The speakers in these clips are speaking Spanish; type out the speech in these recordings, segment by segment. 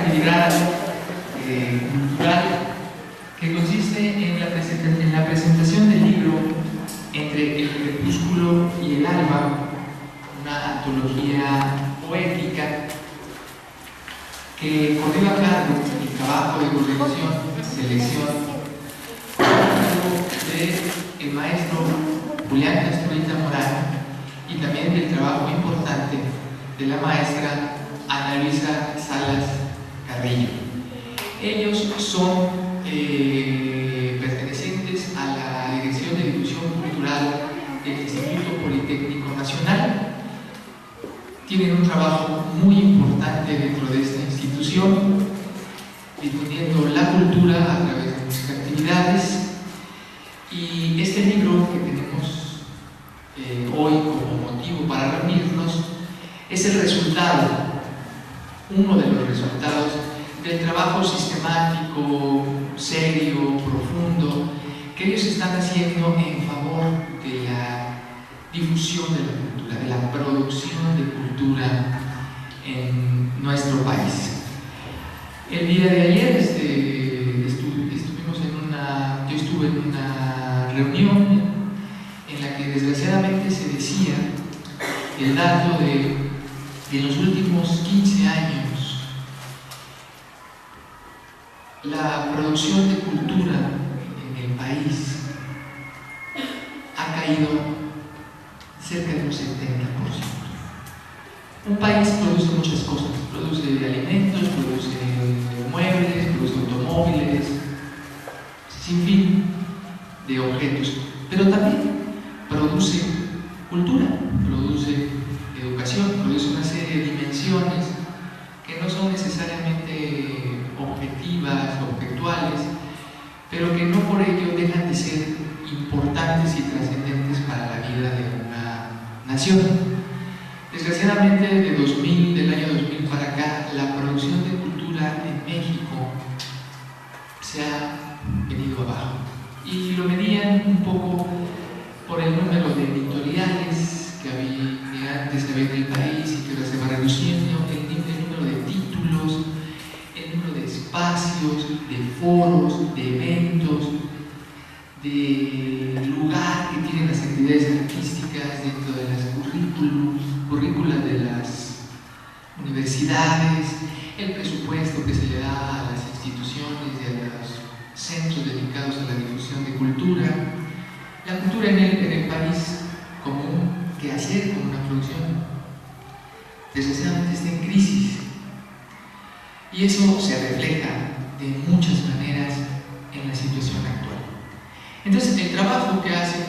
actividad cultural que consiste en la presentación del libro Entre el crepúsculo y el alba, una antología poética que corrió a cargo el trabajo de corrección, selección del maestro Julián Castorita Morán y también del trabajo importante de la maestra Ana Luisa Salas Carrillo. Ellos son pertenecientes a la Dirección de Difusión Cultural del Instituto Politécnico Nacional. Tienen un trabajo muy importante dentro de esta institución, difundiendo la cultura a través de sus actividades. Y este libro que tenemos hoy como motivo para reunirnos es el resultado, uno de los resultados del trabajo sistemático, serio, profundo que ellos están haciendo en favor de la difusión de la cultura, de la producción de cultura en nuestro país. El día de ayer yo estuve en una reunión en la que desgraciadamente se decía el dato de los últimos 15 años la producción de cultura en el país ha caído cerca de un 70%. Un país produce muchas cosas, produce alimentos, produce muebles, produce automóviles, sin fin de objetos, pero también produce cultura, produce educación, produce una serie de dimensiones que no son necesariamente objetivas, objetuales, pero que no por ello dejan de ser importantes y trascendentes para la vida de una nación. Desgraciadamente, del año 2000 para acá, la producción de cultura en México se ha venido abajo. Y lo medían un poco por el número de editoriales que antes había en el país y que ahora se va reduciendo, el número de títulos, el número de espacios, de foros, de eventos, de lugar que tienen las actividades artísticas dentro de las currículas de las universidades, el presupuesto que se le da a las instituciones y a los centros dedicados a la difusión de cultura. La cultura en el país como un quehacer, como una producción, desgraciadamente está en crisis. Y eso se refleja de muchas maneras en la situación actual. Entonces, el trabajo que hacen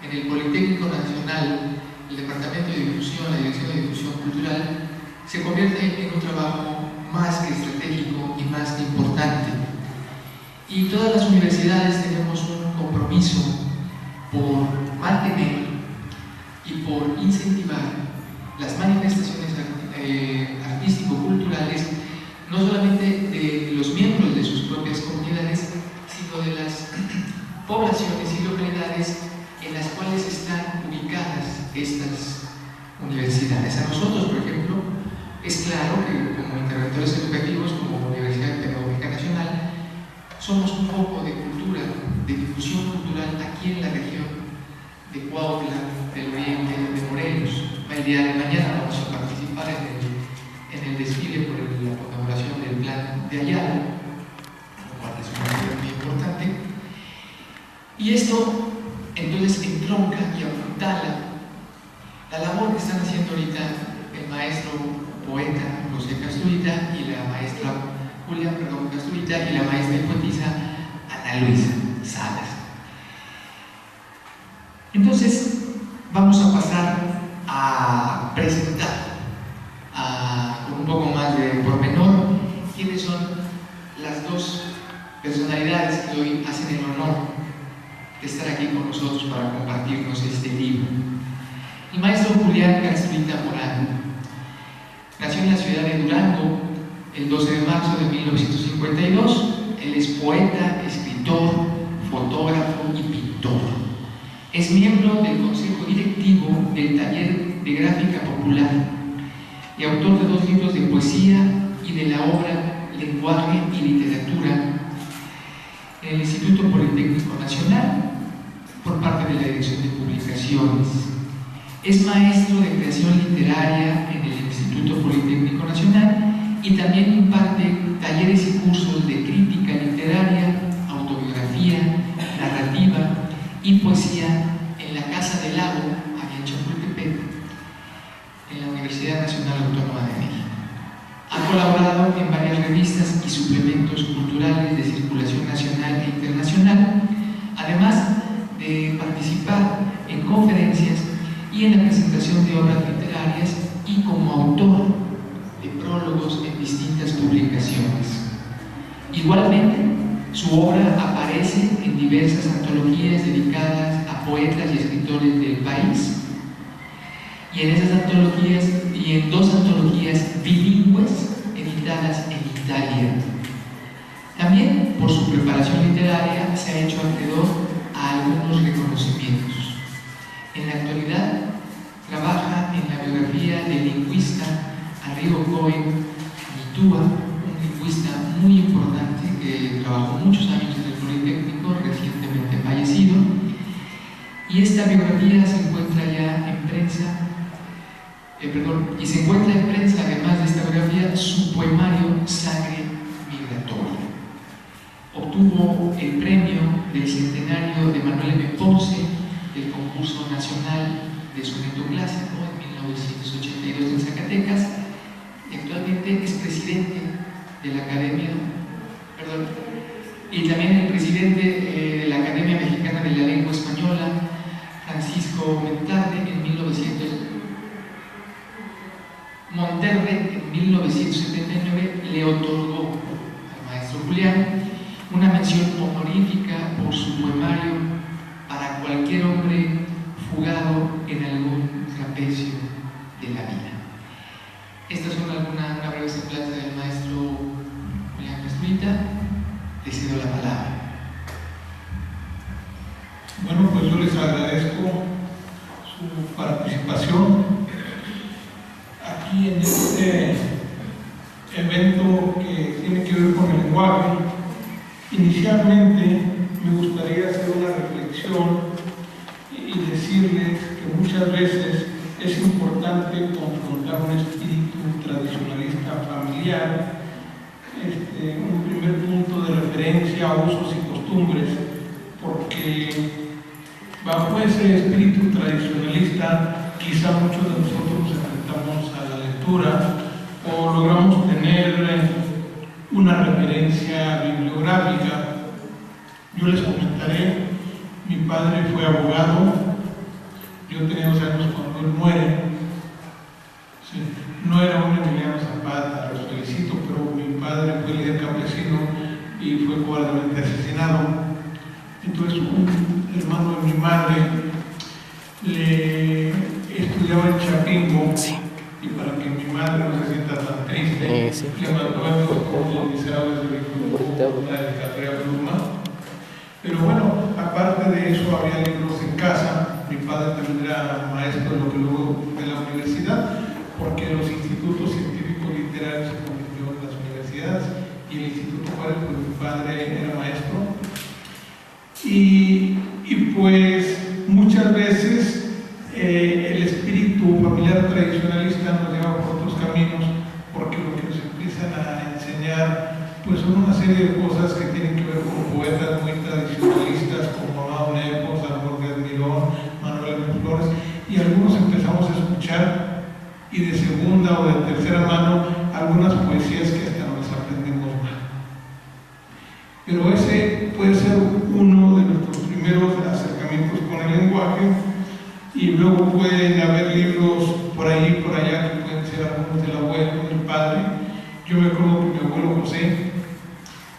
en el Politécnico Nacional, el Departamento de Difusión, la Dirección de Difusión Cultural, se convierte en un trabajo más que estratégico y más que importante. Y todas las universidades tenemos un compromiso por mantener y por incentivar las manifestaciones artístico-culturales, no solamente de los miembros de sus propias comunidades, sino de las poblaciones y localidades en las cuales están ubicadas estas universidades. A nosotros, por ejemplo, es claro que como interventores educativos, como Universidad Pedagógica Nacional, somos un foco de cultura, de difusión cultural aquí en la región de Cuautla, del Oriente, de Morelos. El día de mañana vamos a participar en el desfile por la conmemoración del Plan de Ayala, lo cual es una actividad muy importante. Y esto entonces entronca y apuntala la labor que están haciendo ahorita el maestro poeta José Castorita y la maestra Julia Castorita y la maestra y poetisa Ana Luisa Salas. Entonces vamos a pasar a presentar con un poco más de pormenor quiénes son las dos personalidades que hoy hacen el honor de estar aquí con nosotros para compartirnos este libro. El maestro Julián Castorita Morán nació en la ciudad de Durango el 12 de marzo de 1952. Él es poeta, escritor, fotógrafo y pintor. Es miembro del consejo directivo del Taller de Gráfica Popular y autor de 2 libros de poesía y de la obra Lenguaje y Literatura en el Instituto Politécnico Nacional por parte de la Dirección de Publicaciones. Es maestro de creación literaria en el Instituto Politécnico Nacional y también imparte talleres y cursos de crítica literaria, autobiografía, narrativa y poesía en la Casa del Lago, allá en Chapultepec, en la Universidad Nacional Autónoma de México. Ha colaborado en varias revistas y suplementos culturales de circulación nacional e internacional, además de participar en conferencias y en la presentación de obras literarias y como autor de prólogos en distintas publicaciones. Igualmente, su obra aparece en diversas antologías dedicadas a poetas y escritores del país, y en esas antologías y en 2 antologías bilingües editadas en Italia. También por su preparación literaria se ha hecho acreedor a algunos reconocimientos. En la actualidad trabaja en la biografía del lingüista Arrigo Cohen Mitúa, un lingüista muy importante que trabajó muchos años en el Politécnico, recientemente fallecido, y esta biografía se encuentra ya en prensa. Y se encuentra en prensa, además de esta biografía, su poemario Sangre Migratoria. Obtuvo el premio del centenario de Manuel M. Ponce del concurso nacional de soneto clásico en 1982 en Zacatecas, y actualmente es presidente de la Academia, y también el presidente de la Academia Mexicana de la Lengua Española, Francisco Monterde, en 1979 le otorgó al maestro Julián una mención honorífica por su poemario Para cualquier hombre fugado en algún trapecio de la vida. Estas son una breve semblanza del maestro Julián Castruita. Le cedo la palabra. Bueno, pues yo les agradezco su participación aquí en este evento que tiene que ver con el lenguaje. Inicialmente me gustaría hacer una reflexión y decirles que muchas veces es importante confrontar un espíritu tradicionalista familiar, un primer punto de referencia a usos y costumbres, porque bajo ese espíritu tradicionalista quizá muchos de nosotros nos enfrentamos a la lectura o logramos tener una referencia bibliográfica. Yo les comentaré, mi padre fue abogado, yo tenía 2 años cuando él muere. Sí, no era un Emiliano Zapata, los felicito, pero mi padre fue líder campesino y fue cobardemente asesinado. Entonces un hermano de mi madre le estudiaba en Chapingo, y para que mi madre no se sienta tan triste, le mandó a los miserables de la carrera Pluma. Pero bueno, aparte de eso había libros en casa. Mi padre también era maestro de lo que luego de la universidad, porque los institutos científicos literarios se convirtieron en las universidades, y el Instituto Juárez, pues mi padre era maestro. Y pues muchas veces el espíritu familiar tradicionalista nos lleva por otros caminos, porque lo que nos empiezan a enseñar pues son una serie de cosas que tienen que ver con poetas muy tradicionalistas como Amado Nervo, Salvador Díaz Mirón, Manuel M. Flores, y algunos empezamos a escuchar, y de segunda o de tercera mano, algunas poesías que hasta nos aprendemos mal. Pero ese puede ser uno de nuestros primeros acercamientos con el lenguaje, y luego pueden haber libros por ahí y por allá que pueden ser algunos del abuelo, del padre. Yo me acuerdo que mi abuelo José,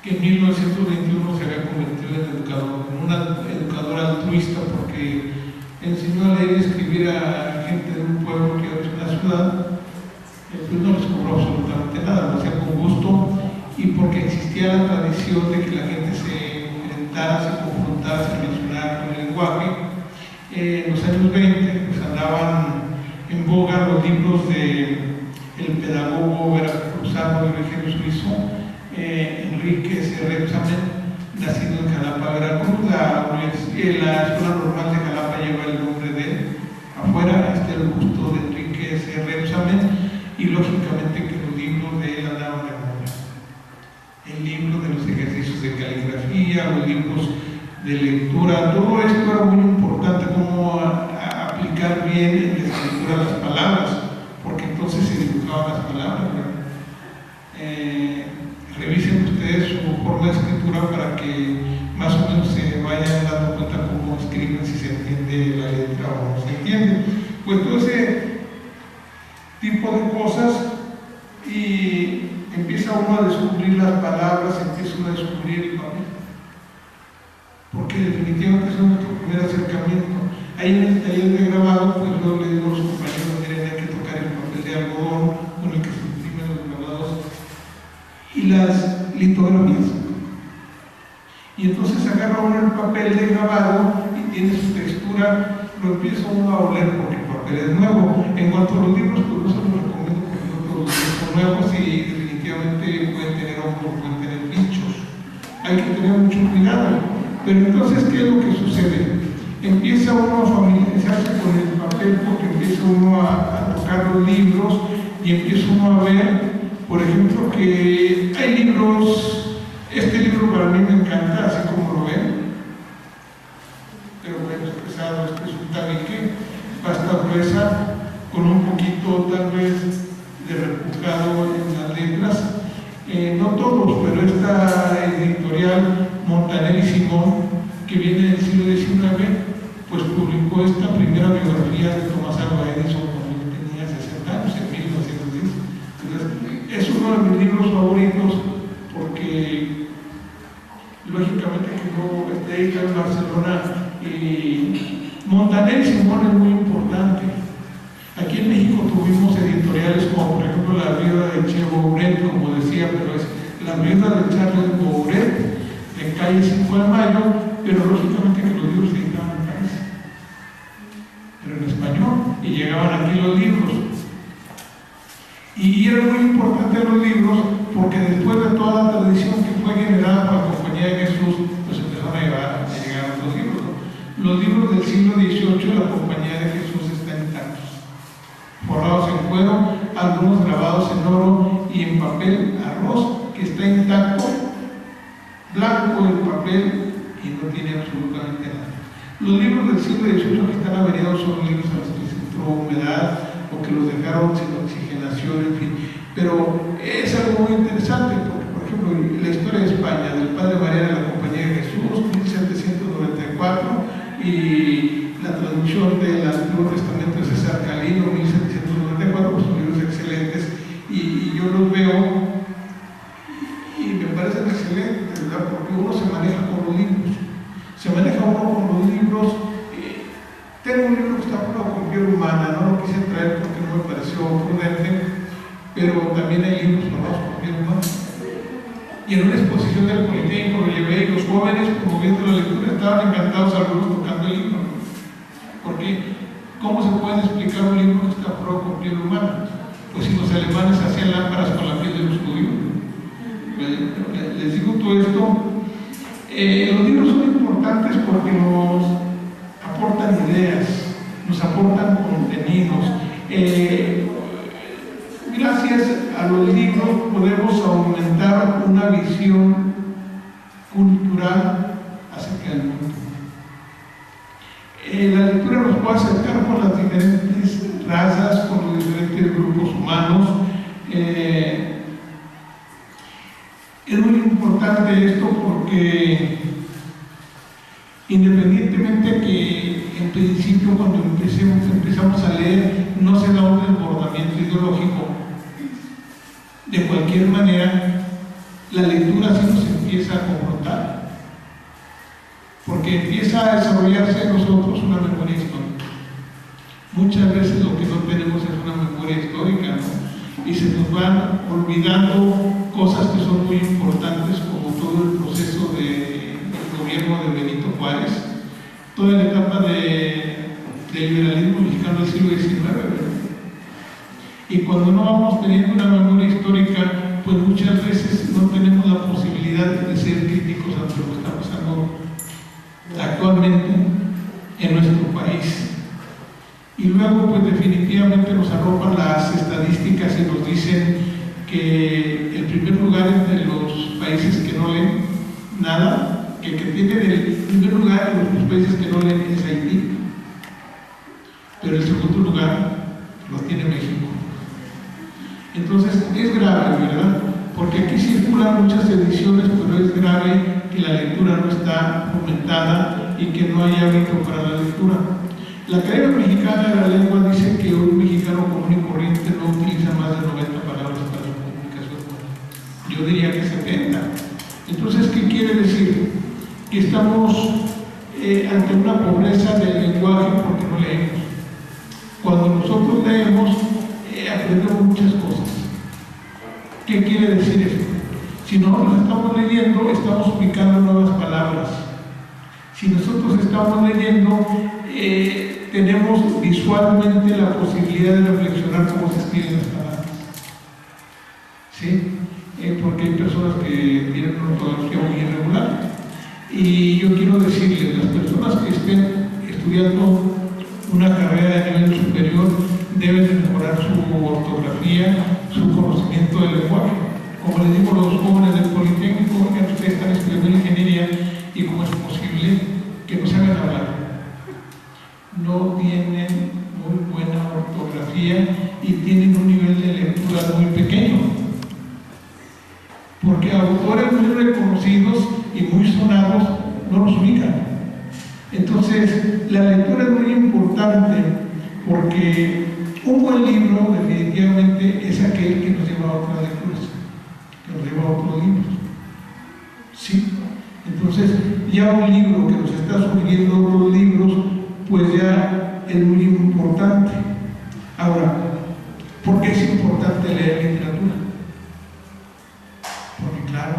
que en 1921 se había convertido en educador, en un educador altruista, porque enseñó a leer y escribir a gente de un pueblo que ahora es una ciudad. Pues no les cobró absolutamente nada, lo hacía con gusto, y porque existía la tradición de que la gente se enfrentara, se confrontara, se relacionara con el lenguaje. En los años 20 pues andaban en boga los libros de el pedagogo veracruzano de Eugenio Suizo, Enrique C. Repsamen, nacido en Jalapa, Veracruz. La Escuela Normal de Jalapa lleva el nombre de él. Afuera está el busto de Enrique C. Repsamen y lógicamente que los libros de él andaban de moda. El libro de los ejercicios de caligrafía, los libros de lectura, todo esto era muy importante, cómo aplicar bien en la escritura las palabras, porque entonces se dibujaban las palabras. Revisen ustedes su forma de escritura para que más o menos se vayan dando cuenta cómo escriben, si se entiende la letra o no se entiende. Pues todo ese tipo de cosas, y empieza uno a descubrir las palabras, empieza uno a descubrir el papel, porque definitivamente es nuestro primer acercamiento. Ahí en el taller de grabado, pues yo le digo a los compañeros, miren, hay que tocar el papel de algodón con el que se imprimen los grabados y las litografías. Y entonces agarra uno el papel de grabado y tiene su textura, lo empieza uno a oler porque el papel es nuevo. En cuanto a los libros, pues no se los recomiendo porque los libros son nuevos y definitivamente pueden tener hongos, pueden tener bichos. Hay que tener mucho cuidado. Pero entonces, ¿qué es lo que sucede? Empieza uno a familiarizarse con el papel porque empieza uno a tocar los libros y empieza uno a ver, por ejemplo, que hay libros, este libro para mí me encanta, así como lo ven, pero bueno, es pesado, este es un tabique, pasta gruesa, con un poquito tal vez de repujado en las letras, no todos, pero esta editorial Montaner y Simón, que viene del siglo XIX, pues publicó esta primera biografía de Thomas Alva Edison cuando yo tenía 60 años, en 1910. Entonces, es uno de mis libros favoritos porque, lógicamente, que no esté en Barcelona, y Montaner y Simón es muy importante. Aquí en México tuvimos editoriales como, por ejemplo, La Viuda de Che Bouret, como decía, pero es La Viuda de Charles Bouret, en calle 5 de Mayo, pero lógicamente que los libros se editaban en París, pero en español, y llegaban aquí los libros. Y eran muy importantes los libros porque después de toda la tradición que fue generada por la Compañía de Jesús, pues empezaron a llegar los libros. Los libros del siglo XVIII, la Compañía de Jesús están intactos, forrados en cuero, algunos grabados en oro y en papel arroz, que está intacto, blanco el papel y no tiene absolutamente nada. Los libros del siglo XVIII que están averiados son libros a los que se entró humedad o que los dejaron sin oxigenación, en fin. Pero es algo muy interesante porque, por ejemplo, la historia de España, del Padre María de la Compañía de Jesús, 1794, y la traducción del Antiguo Testamento de César Calino, 1794, pues son libros excelentes y yo los veo y me parecen excelentes, ¿verdad? Porque uno se maneja con los libros, se maneja uno con los libros. Tengo un libro que está forrado con piel humana, no lo quise traer porque no me pareció prudente, pero también hay libros forrados con piel humana. Y en una exposición del Politécnico lo llevé y los jóvenes, promoviendo la lectura, estaban encantados, algunos tocando el libro. Porque, ¿cómo se puede explicar un libro que está forrado con piel humana? Pues si los alemanes hacían lámparas con la piel de los judíos. Les digo todo esto. Los libros son importantes porque nos aportan ideas, nos aportan contenidos. Gracias a los libros podemos aumentar una visión cultural acerca del mundo. La lectura nos puede acercar con las diferentes razas, con los diferentes grupos humanos. Es muy importante esto porque independientemente que en principio cuando empezamos a leer no se da un desbordamiento ideológico, de cualquier manera la lectura sí nos empieza a confrontar, porque empieza a desarrollarse en nosotros una memoria histórica. Muchas veces lo que no tenemos es una memoria histórica, ¿no? Y se nos van olvidando cosas que son muy importantes, como todo el proceso del gobierno de Benito Juárez, toda la etapa del liberalismo mexicano del siglo XIX, ¿verdad? Y cuando no vamos teniendo una memoria histórica, pues muchas veces no tenemos la posibilidad de ser críticos ante lo que está pasando actualmente en nuestro país. Y luego, pues definitivamente nos arropan las estadísticas y nos dicen que el primer lugar entre los países que no leen nada, que tienen el primer lugar en los países que no leen es Haití, pero el segundo lugar lo tiene México. Entonces es grave, ¿verdad? Porque aquí circulan muchas ediciones, pero es grave que la lectura no está fomentada y que no hay hábito para la lectura. La Academia Mexicana de la Lengua dice que un mexicano común y corriente no utiliza más de 90 palabras para su comunicación. Yo diría que 70. Entonces, ¿qué quiere decir? Que estamos ante una pobreza del lenguaje porque no leemos. Cuando nosotros leemos, aprendemos muchas cosas. ¿Qué quiere decir esto? Si nosotros estamos leyendo, estamos ubicando nuevas palabras. Si nosotros estamos leyendo, tenemos visualmente la posibilidad de reflexionar cómo se escriben las palabras. ¿Sí? Porque hay personas que tienen una ortografía muy irregular. Y yo quiero decirles, las personas que estén estudiando una carrera de nivel superior deben mejorar su ortografía, su conocimiento del lenguaje. Como les digo a los jóvenes del Politécnico, que ustedes están estudiando ingeniería, y cómo es posible que no saben hablar. No tienen muy buena ortografía y tienen un nivel de lectura muy pequeño. Porque autores muy reconocidos y muy sonados no los ubican. Entonces, la lectura es muy importante porque un buen libro definitivamente es aquel que nos lleva a otras lecturas, que nos lleva a otros libros. ¿Sí? Entonces, ya un libro que nos está sugiriendo otros libros, pues ya es muy importante. Ahora, ¿por qué es importante leer literatura? Porque claro,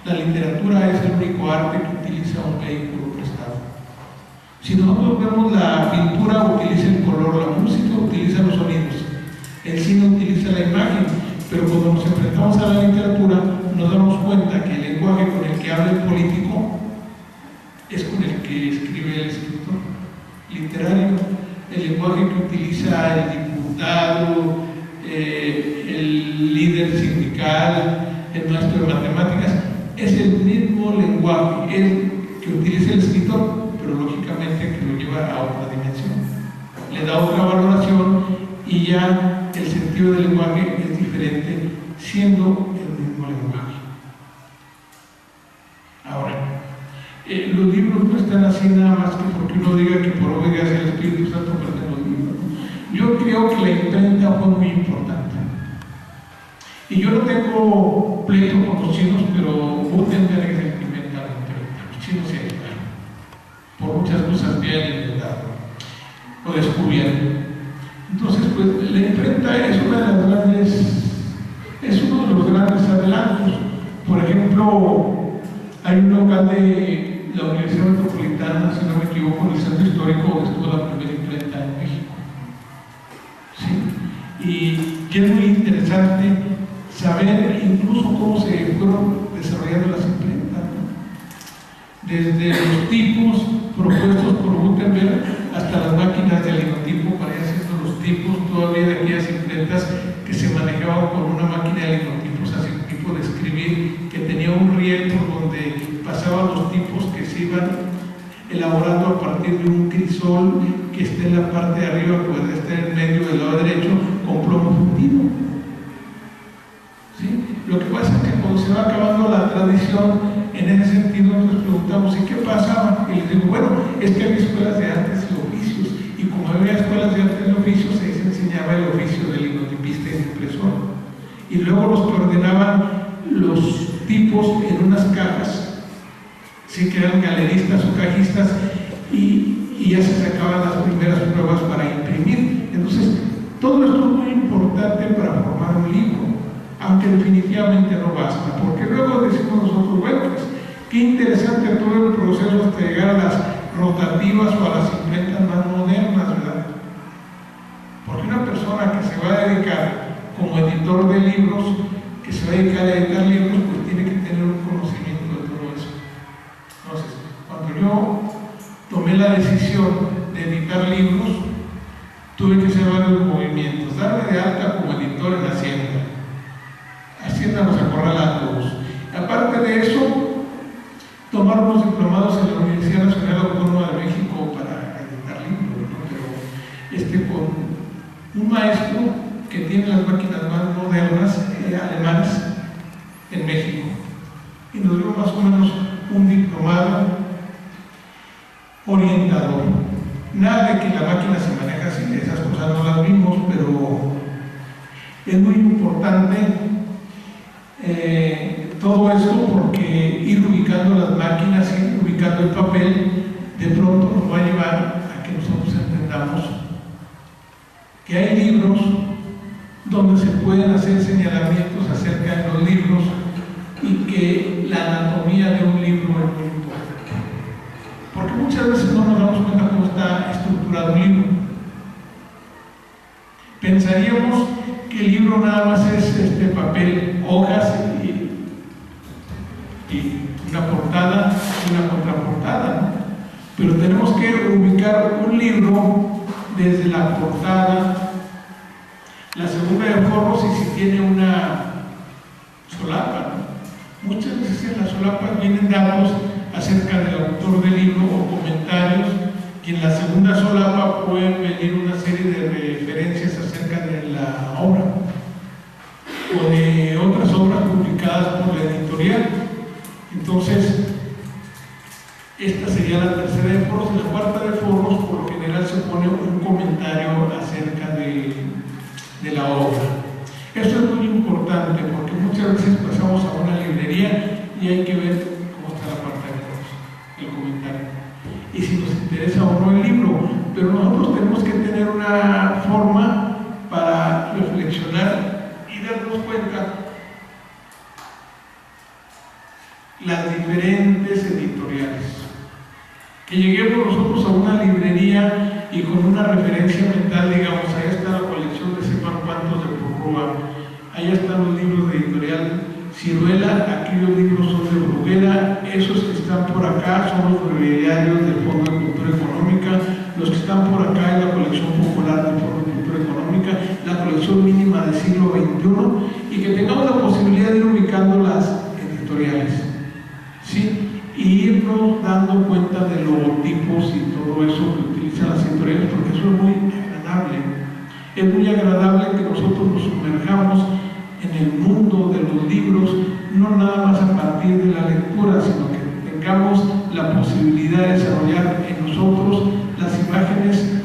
la literatura es el único arte que utiliza un vehículo prestado. Si nosotros vemos la pintura, utiliza el color, la música utiliza los sonidos, el cine utiliza la imagen, pero cuando nos enfrentamos a la literatura nos damos cuenta que el lenguaje con el que habla el político es con el que escribe el escritor literario, el lenguaje que utiliza el diputado, el líder sindical, el maestro de matemáticas, es el mismo lenguaje, el que utiliza el escritor, pero lógicamente que lo lleva a otra dimensión, le da otra valoración y ya el sentido del lenguaje es diferente, siendo el mismo lenguaje. Ahora, los libros no están así nada más que porque uno diga que por obra gracia del Espíritu Santo aparecen los libros. Yo creo que la imprenta fue muy importante. Y yo no tengo pleito con los chinos, pero Gutenberg es el que inventa la imprenta. Los chinos se ayudaron. Por muchas cosas que han inventado o descubierto. Entonces, pues la imprenta es uno de los grandes adelantos. Por ejemplo, hay un local de la Universidad Metropolitana, si no me equivoco, en el centro histórico, donde estuvo la primera imprenta en México. ¿Sí? Y es muy interesante saber incluso cómo se fueron desarrollando las imprentas, ¿no? Desde los tipos propuestos por Gutenberg hasta las máquinas de linotipo para ir haciendo los tipos todavía de aquellas imprentas que se manejaban con una máquina de linotipos, así un tipo de escribir que tenía un riel por donde pasaban los tipos que se iban elaborando a partir de un crisol que esté en la parte de arriba, puede estar en medio del lado derecho con plomo fundido. ¿Sí? Lo que pasa es que cuando se va acabando la tradición en ese sentido nos preguntamos ¿y qué pasaba? Y les digo, bueno, es que había escuelas de artes y oficios, y como había escuelas de artes y oficios, ahí se enseñaba el oficio del linotipista y del impresor, y luego los que ordenaban los tipos en unas cajas, sí, que eran galeristas o cajistas, y ya se sacaban las primeras pruebas para imprimir. Entonces, todo esto es muy importante para formar un libro, aunque definitivamente no basta, porque luego decimos nosotros, bueno, pues qué interesante todo el proceso hasta llegar a las rotativas o a las imprentas más modernas, ¿verdad? Porque una persona que se va a dedicar como editor de libros, que se va a dedicar a editar libros, pues tiene que tener un conocimiento de todo eso. Entonces, cuando yo tomé la decisión de editar libros, tuve que hacer varios movimientos, darme de alta como editor en Hacienda. Hacienda nos acorrala a todos. Aparte de eso, tomar unos diplomados en la Universidad Nacional Autónoma de México para editar libros, ¿no? Pero con un maestro que tiene las máquinas más modernas alemanas en México, y nos dio más o menos un diplomado orientador. Nada de que la máquina se maneja así, esas cosas no las vimos, pero es muy importante todo esto, porque ir ubicando las máquinas, ir ubicando el papel, de pronto nos va a llevar a que nosotros entendamos que hay libros donde se pueden hacer señalamientos acerca de los libros y que la anatomía de un libro es muy importante. Porque muchas veces no nos damos cuenta cómo está estructurado un libro. Pensaríamos que el libro nada más es papel, hojas y una portada y una contraportada, ¿no? Pero tenemos que ubicar un libro desde la portada, la segunda de forros y si tiene una solapa, ¿no? Muchas veces en las solapas vienen datos acerca del autor del libro o comentarios, y en la segunda solapa pueden venir una serie de referencias acerca de la obra o de otras obras publicadas por la editorial. Entonces, esta sería la tercera de forros. En la cuarta de forros, por lo general, se pone un comentario acerca de la obra. Esto es muy importante porque muchas veces pasamos a una librería y hay que ver cómo está la cuarta de forros, el comentario, y si nos interesa o no el libro. Pero nosotros tenemos que tener una forma para reflexionar y darnos cuenta las diferentes editoriales. Que lleguemos nosotros a una librería y con una referencia mental, digamos, allá está la colección de sepan cuántos de Porrúa, allá están los libros de editorial Ciruela, aquellos libros son de Bruguera, esos que están por acá son los breviarios del Fondo de Cultura Económica, los que están por acá es la colección popular del Fondo de Cultura Económica, la colección mínima del siglo XXI, y que tengamos la posibilidad de ir ubicando las editoriales, ¿sí? Y irnos dando cuenta de logotipos y todo eso que utilizan las editoriales, porque eso es muy agradable. Es muy agradable que nosotros nos sumerjamos en el mundo de los libros, no nada más a partir de la lectura, sino que tengamos la posibilidad de desarrollar en nosotros las imágenes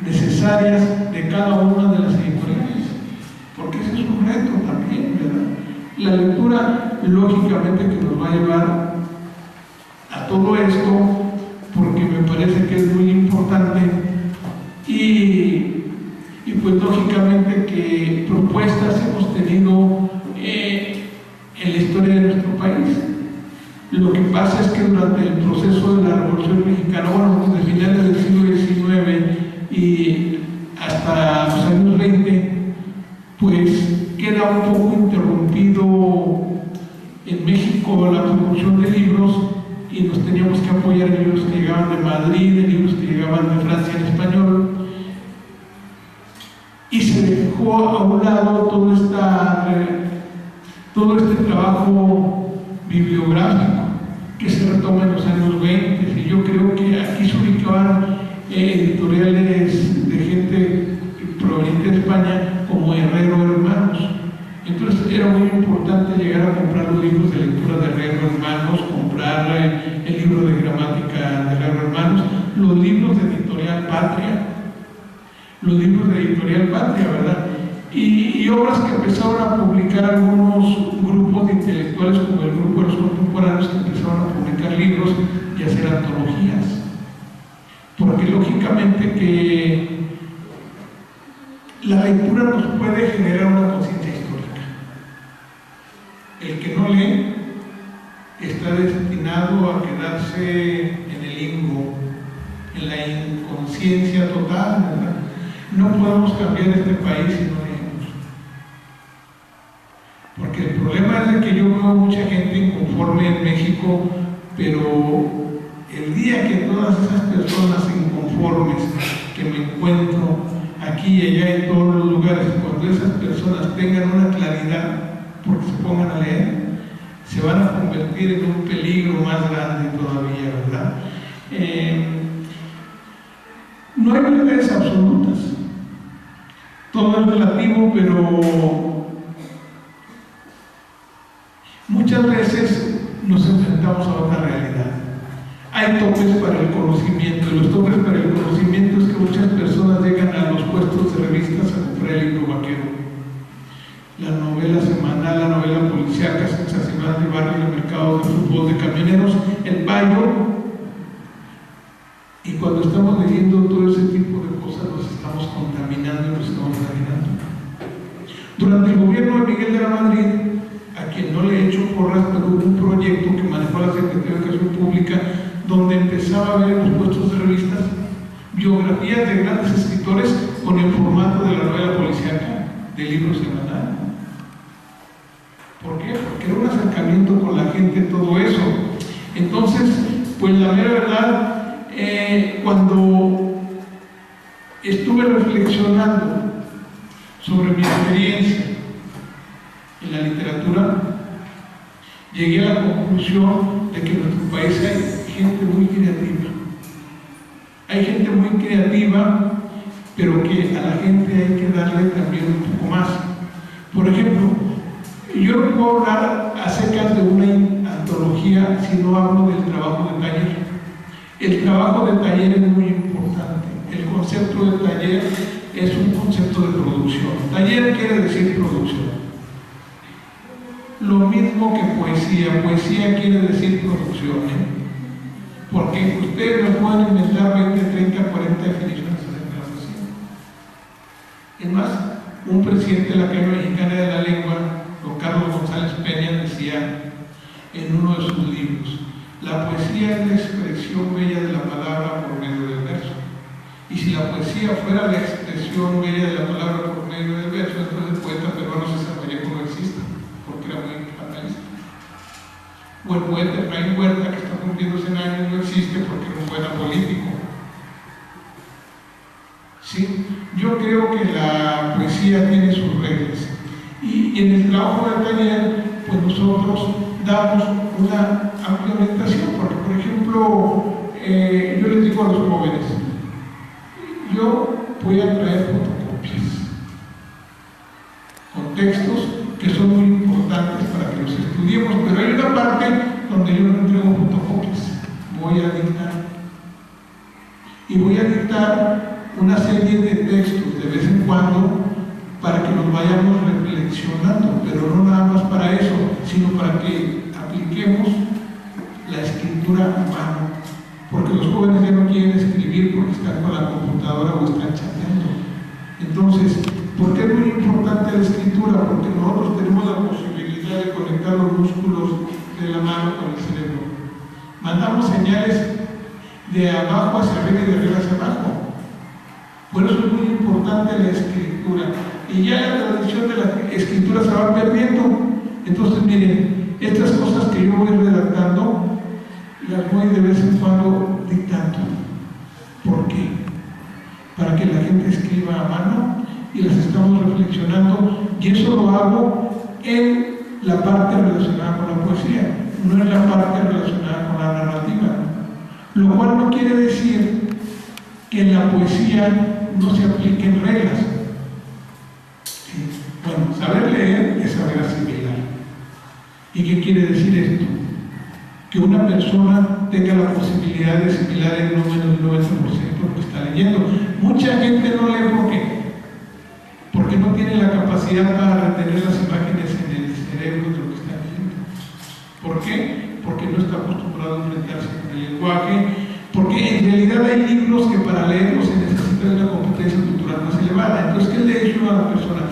necesarias de cada una de las editoriales, porque ese es un reto también, ¿verdad? La lectura, lógicamente, que nos va a llevar a todo esto, porque me parece que es muy importante, y pues lógicamente que propuestas hemos tenido en la historia de nuestro país. Lo que pasa es que durante el proceso de la Revolución Mexicana, bueno, desde finales del siglo XIX y hasta los años 20, pues queda un poco interrumpido en México la producción de libros, y nos teníamos que apoyar en libros que llegaban de Madrid, en libros que llegaban de Francia en español, y se dejó a un lado todo este trabajo bibliográfico que se retoma en los años 20, y yo creo que aquí se ubicaban editoriales de gente proveniente de España como Herrero Hermanos. Entonces era muy importante llegar a comprar los libros de lectura de Herrero Hermanos, comprar el libro de gramática de Herrero Hermanos, los libros de Editorial Patria, ¿verdad? Y obras que empezaron a publicar algunos grupos de intelectuales, como el grupo de los contemporáneos, que empezaron a publicar libros y hacer antologías. Porque lógicamente que la lectura nos puede generar una conciencia histórica. El que no lee está destinado a quedarse en el limbo, en la inconsciencia total, ¿verdad? No podemos cambiar este país si no leemos. Porque el problema es de que yo veo mucha gente inconforme en México, pero el día que todas esas personas inconformes que me encuentro aquí y allá en todos los lugares, cuando esas personas tengan una claridad porque se pongan a leer, se van a convertir en un peligro más grande todavía, ¿verdad? No hay verdades absolutas, todo es relativo, pero muchas veces nos enfrentamos a otra realidad. Hay topes para el conocimiento, y los topes para el conocimiento es que muchas personas llegan a los puestos de revistas a comprar el libro vaquero, la novela semanal, la novela policíaca, sensacional de barrio, de mercados, de fútbol, de camioneros, el baño. Y cuando estamos leyendo todo ese tipo de cosas, nos estamos contaminando y nos estamos dañando. Durante el gobierno de Miguel de la Madrid, a quien no le he hecho porras, pero hubo un proyecto que manejó la Secretaría de Educación Pública, donde empezaba a ver en los puestos de revistas biografías de grandes escritores con el formato de la novela policíaca, del libro semanal. ¿Por qué? Porque era un acercamiento con la gente, todo eso. Entonces, pues la mera verdad, cuando estuve reflexionando sobre mi experiencia en la literatura, llegué a la conclusión de que en nuestro país hay gente muy creativa. Hay gente muy creativa, pero que a la gente hay que darle también un poco más. Por ejemplo, yo no puedo hablar acerca de una antología si no hablo del trabajo de taller. El trabajo de taller es muy importante. El concepto de taller es un concepto de producción. Taller quiere decir producción. Lo mismo que poesía. Poesía quiere decir producción, porque ustedes me pueden inventar 20, 30, 40 definiciones de la poesía. Es más, un presidente de la Academia Mexicana de la Lengua, don Carlos González Peña, decía en uno de sus libros: la poesía es la expresión bella de la palabra por medio del verso. Y si la poesía fuera la expresión bella de la palabra por medio del verso, entonces el poeta peruano César Vallejo no existe, porque era muy fatalista. O el poeta Efraín Huerta, que está cumpliendo 100 años, no existe porque era un poeta político. ¿Sí? Yo creo que la poesía tiene sus reglas. Y en el trabajo del taller, pues nosotros damos una amplia orientación, porque por ejemplo, yo les digo a los jóvenes, yo voy a traer fotocopias con textos que son muy importantes para que los estudiemos, pero hay una parte donde yo no entrego fotocopias, voy a dictar. Y voy a dictar una serie de textos de vez en cuando para que nos vayamos reflexionando, pero no nada más para eso, sino para que apliquemos la escritura a mano, porque los jóvenes ya no quieren escribir porque están con la computadora o están chateando. Entonces, ¿por qué es muy importante la escritura? Porque nosotros tenemos la posibilidad de conectar los músculos de la mano con el cerebro. Mandamos señales de abajo hacia arriba y de arriba hacia abajo. Por eso es muy importante la escritura. Y ya la tradición de la escritura se va perdiendo. Entonces, miren, estas cosas que yo voy redactando, las voy de vez en cuando dictando. ¿Por qué? Para que la gente escriba a mano y las estamos reflexionando, y eso lo hago en la parte relacionada con la poesía, no en la parte relacionada con la narrativa. Lo cual no quiere decir que en la poesía no se apliquen reglas. Bueno, saber leer es saber asimilar. ¿Y qué quiere decir esto? Que una persona tenga la posibilidad de asimilar en no menos del 90% lo que está leyendo. Mucha gente no lee ¿por qué? Porque no tiene la capacidad para retener las imágenes en el cerebro de lo que está leyendo. ¿Por qué? Porque no está acostumbrado a enfrentarse con el lenguaje, porque en realidad hay libros que para leerlos se necesita una competencia cultural más elevada. Entonces, ¿qué le he dicho a la persona?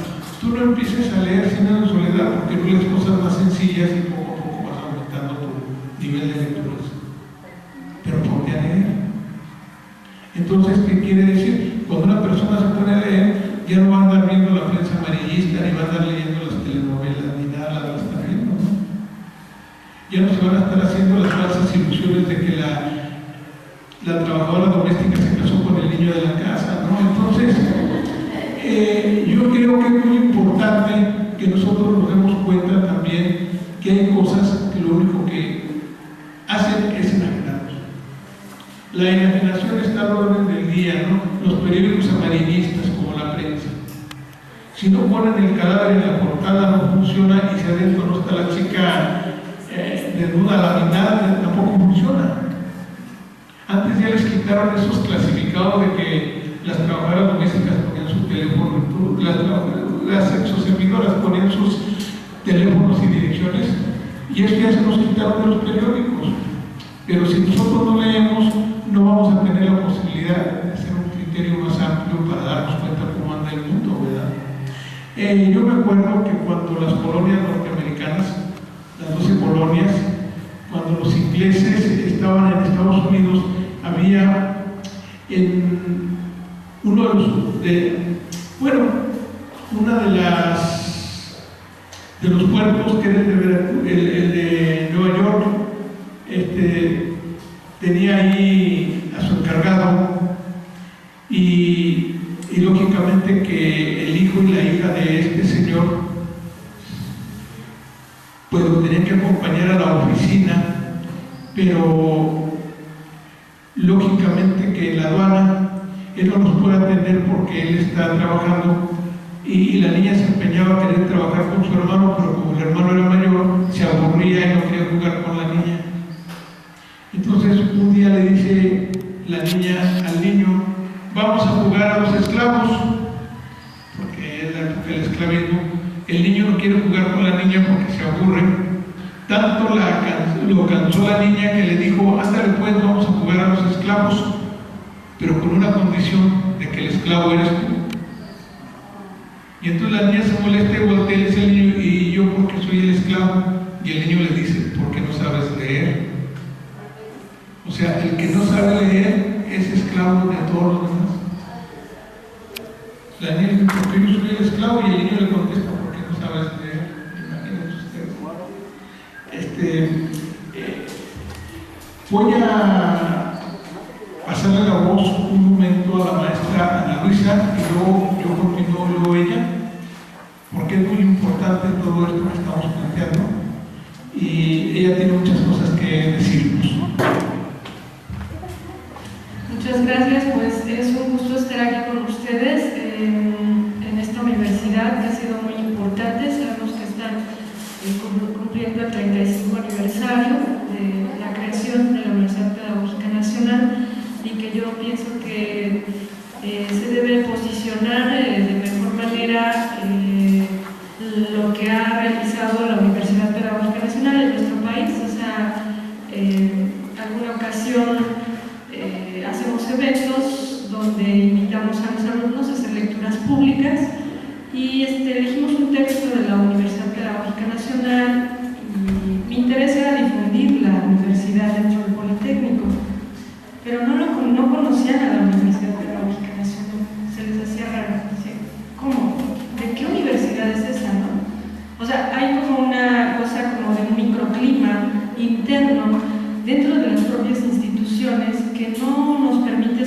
Tú no empieces a leer Cien años de soledad, porque no lees cosas más sencillas y poco a poco vas aumentando tu nivel de lecturas. Pero ponte a leer. Entonces, ¿qué quiere decir? Cuando una persona se pone a leer, ya no va a andar viendo la prensa amarillista, ni va a andar leyendo las telenovelas, ni nada. ya no se van a estar haciendo las falsas ilusiones de que la trabajadora doméstica se casó con el niño de la casa, ¿no? Entonces, yo creo que es muy importante que nosotros nos demos cuenta también que hay cosas que lo único que hacen es enajenarnos. La enajenación está al orden del día, ¿no? Los periódicos amarillistas, como la prensa. Si no ponen el cadáver en la portada no funciona, y si adentro no está la chica desnuda a la mitad, tampoco funciona. Antes ya les quitaron esos clasificados de que las trabajadoras domésticas ponían su teléfono, las sexoservidoras ponían sus teléfonos y direcciones, y eso ya se nos quitaron de los periódicos. Pero si nosotros no leemos, no vamos a tener la posibilidad de hacer un criterio más amplio para darnos cuenta cómo anda el mundo, ¿verdad? Yo me acuerdo que cuando las colonias norteamericanas, las 12 colonias, cuando los ingleses estaban en Estados Unidos, había en uno de los puertos, que era el de Nueva York, tenía ahí a su encargado, y lógicamente que el hijo y la hija de este señor pues lo tenían que acompañar a la oficina, pero lógicamente que la aduana él no los puede atender porque él está trabajando, y la niña se empeñaba a querer trabajar con su hermano, pero como el hermano era mayor, se aburría y no quería jugar con la niña. Entonces un día le dice la niña al niño: vamos a jugar a los esclavos, porque es la época del esclavismo. El niño no quiere jugar con la niña porque se aburre. Tanto lo cansó la niña que le dijo: ándale pues, vamos a jugar a los esclavos, pero con una condición, de que el esclavo eres tú. Y entonces la niña se molesta y voltea y le dice al niño: ¿y yo por qué soy el esclavo? Y el niño le dice: porque no sabes leer. O sea, el que no sabe leer es esclavo de todos los demás. La niña le dice: porque yo soy el esclavo, y el niño le contesta: porque no sabes leer. Imagínense ustedes. Voy a pasarle la voz un momento a la maestra Ana Luisa, y luego yo continúo, luego ella, porque es muy importante todo esto que estamos planteando, y ella tiene muchas cosas que decirnos. Muchas gracias, pues es un gusto estar aquí con ustedes en esta universidad que ha sido muy importante. Sabemos que están cumpliendo el 35 aniversario de la creación de la Universidad Pedagógica Nacional, y que yo pienso que se debe posicionar de mejor manera lo que ha realizado la Universidad Pedagógica Nacional en nuestro país. O sea, alguna ocasión hacemos eventos donde invitamos a los alumnos a hacer lecturas públicas, y elegimos un texto de la Universidad Pedagógica Nacional, y mi interés era difundir la universidad dentro del Politécnico, pero no conocían a la Universidad Pedagógica Nacional. Se les hacía raro. ¿Cómo? ¿De qué universidad es esa, no? O sea, hay como una cosa como de un microclima interno dentro de las propias instituciones que no nos permite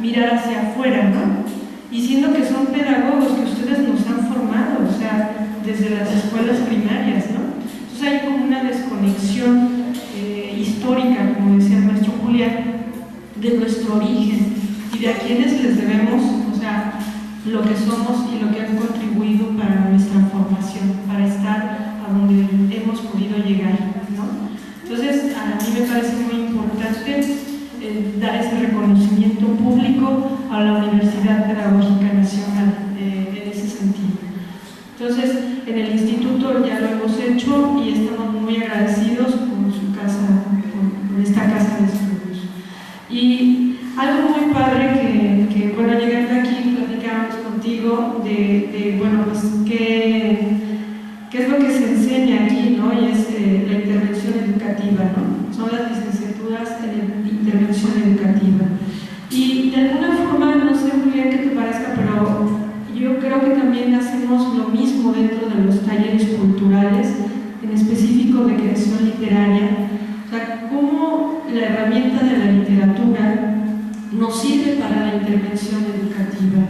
mirar hacia afuera, ¿no? Y siendo que son pedagogos que ustedes nos han formado, o sea, desde las escuelas primarias, ¿no? Entonces hay como una desconexión histórica, como decía el maestro Julián, de nuestro origen y de a quienes les debemos, o sea, lo que somos y lo que han contribuido para nuestra formación, para estar a donde hemos podido llegar, ¿no? Entonces, a mí me parece muy importante dar ese reconocimiento público a la Universidad Pedagógica Nacional en ese sentido. Entonces, en el instituto ya lo hemos hecho y estamos muy agradecidos por su casa, por esta casa de estudios. Y algo muy padre que bueno, llegando aquí platicábamos contigo bueno, pues qué es lo que se enseña aquí, ¿no? Y es la intervención educativa, ¿no? Son las licenciaturas en intervención educativa. Y de alguna forma, no sé muy bien qué te parezca, pero yo creo que también hacemos lo mismo dentro de los talleres culturales, en específico de creación literaria, o sea, cómo la herramienta de la literatura nos sirve para la intervención educativa.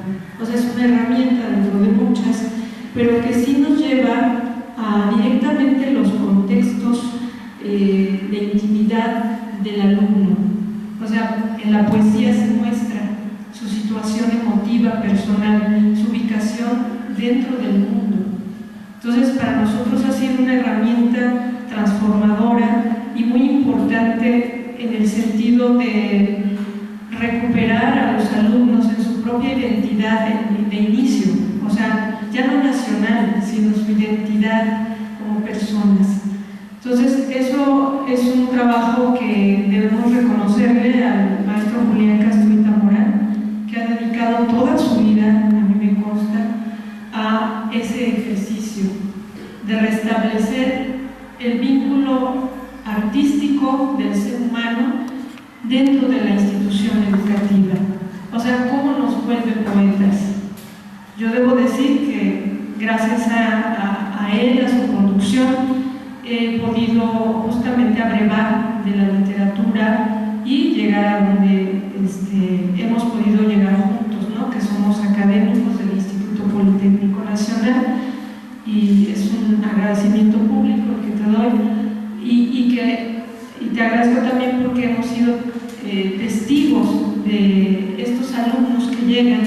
O sea, es una herramienta dentro de muchas, pero que sí nos lleva a directamente los contextos de intimidad del alumno. O sea, en la poesía se muestra su situación emotiva, personal, su ubicación dentro del mundo. Entonces, para nosotros ha sido una herramienta transformadora y muy importante en el sentido de recuperar a los alumnos en su propia identidad de inicio, o sea, ya no nacional, sino su identidad como personas. Entonces, eso es un trabajo que debemos reconocerle al maestro Julián Castruita Morán, que ha dedicado toda su vida, a mí me consta, a ese ejercicio de restablecer el vínculo artístico del ser humano dentro de la institución educativa. O sea, ¿cómo nos vuelve poetas? Yo debo decir que gracias a él, a su conducción, he podido justamente abrevar de la literatura y llegar a donde hemos podido llegar juntos, ¿no? Que somos académicos del Instituto Politécnico Nacional, y es un agradecimiento público que te doy y te agradezco también porque hemos sido testigos de estos alumnos que llegan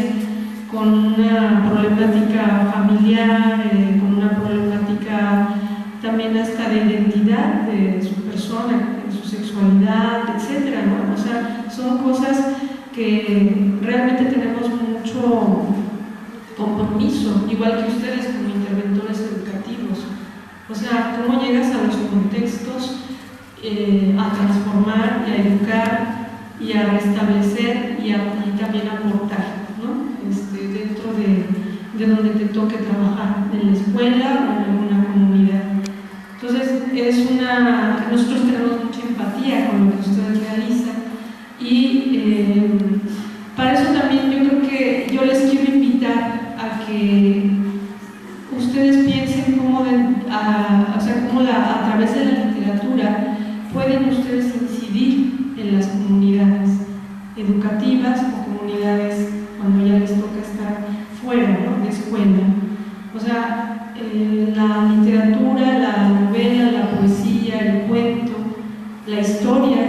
con una problemática familiar, con una problemática también hasta de identidad de su persona, de su sexualidad, etcétera, ¿no? O sea, son cosas que realmente tenemos mucho compromiso, igual que ustedes como interventores educativos. O sea, cómo llegas a los contextos a transformar y a educar y a restablecer y también a aportar, ¿no? Dentro de donde te toque trabajar, en la escuela o en alguna comunidad. Entonces, nosotros tenemos mucha empatía con lo que ustedes realizan y para eso también yo creo que yo les quiero invitar a que ustedes piensen cómo a través de la literatura pueden ustedes incidir en las comunidades educativas o comunidades cuando ya les toca estar fuera, ¿no? De escuela. O sea, la literatura, la novela, la poesía, el cuento, la historia,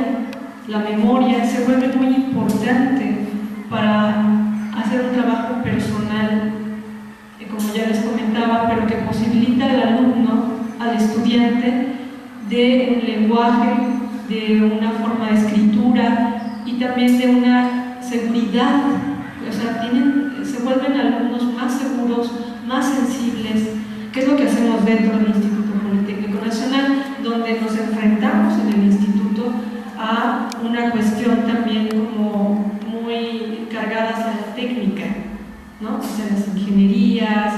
la memoria se vuelve muy importante para hacer un trabajo personal, como ya les comentaba, pero que posibilita al alumno, al estudiante, de un lenguaje, de una forma de escritura y también de una seguridad. O sea, se vuelven alumnos más seguros, más sensibles, que es lo que hacemos dentro del Instituto Politécnico Nacional, donde nos enfrentamos en el instituto a una cuestión también como muy cargada hacia la técnica, ¿no? Hacia las ingenierías.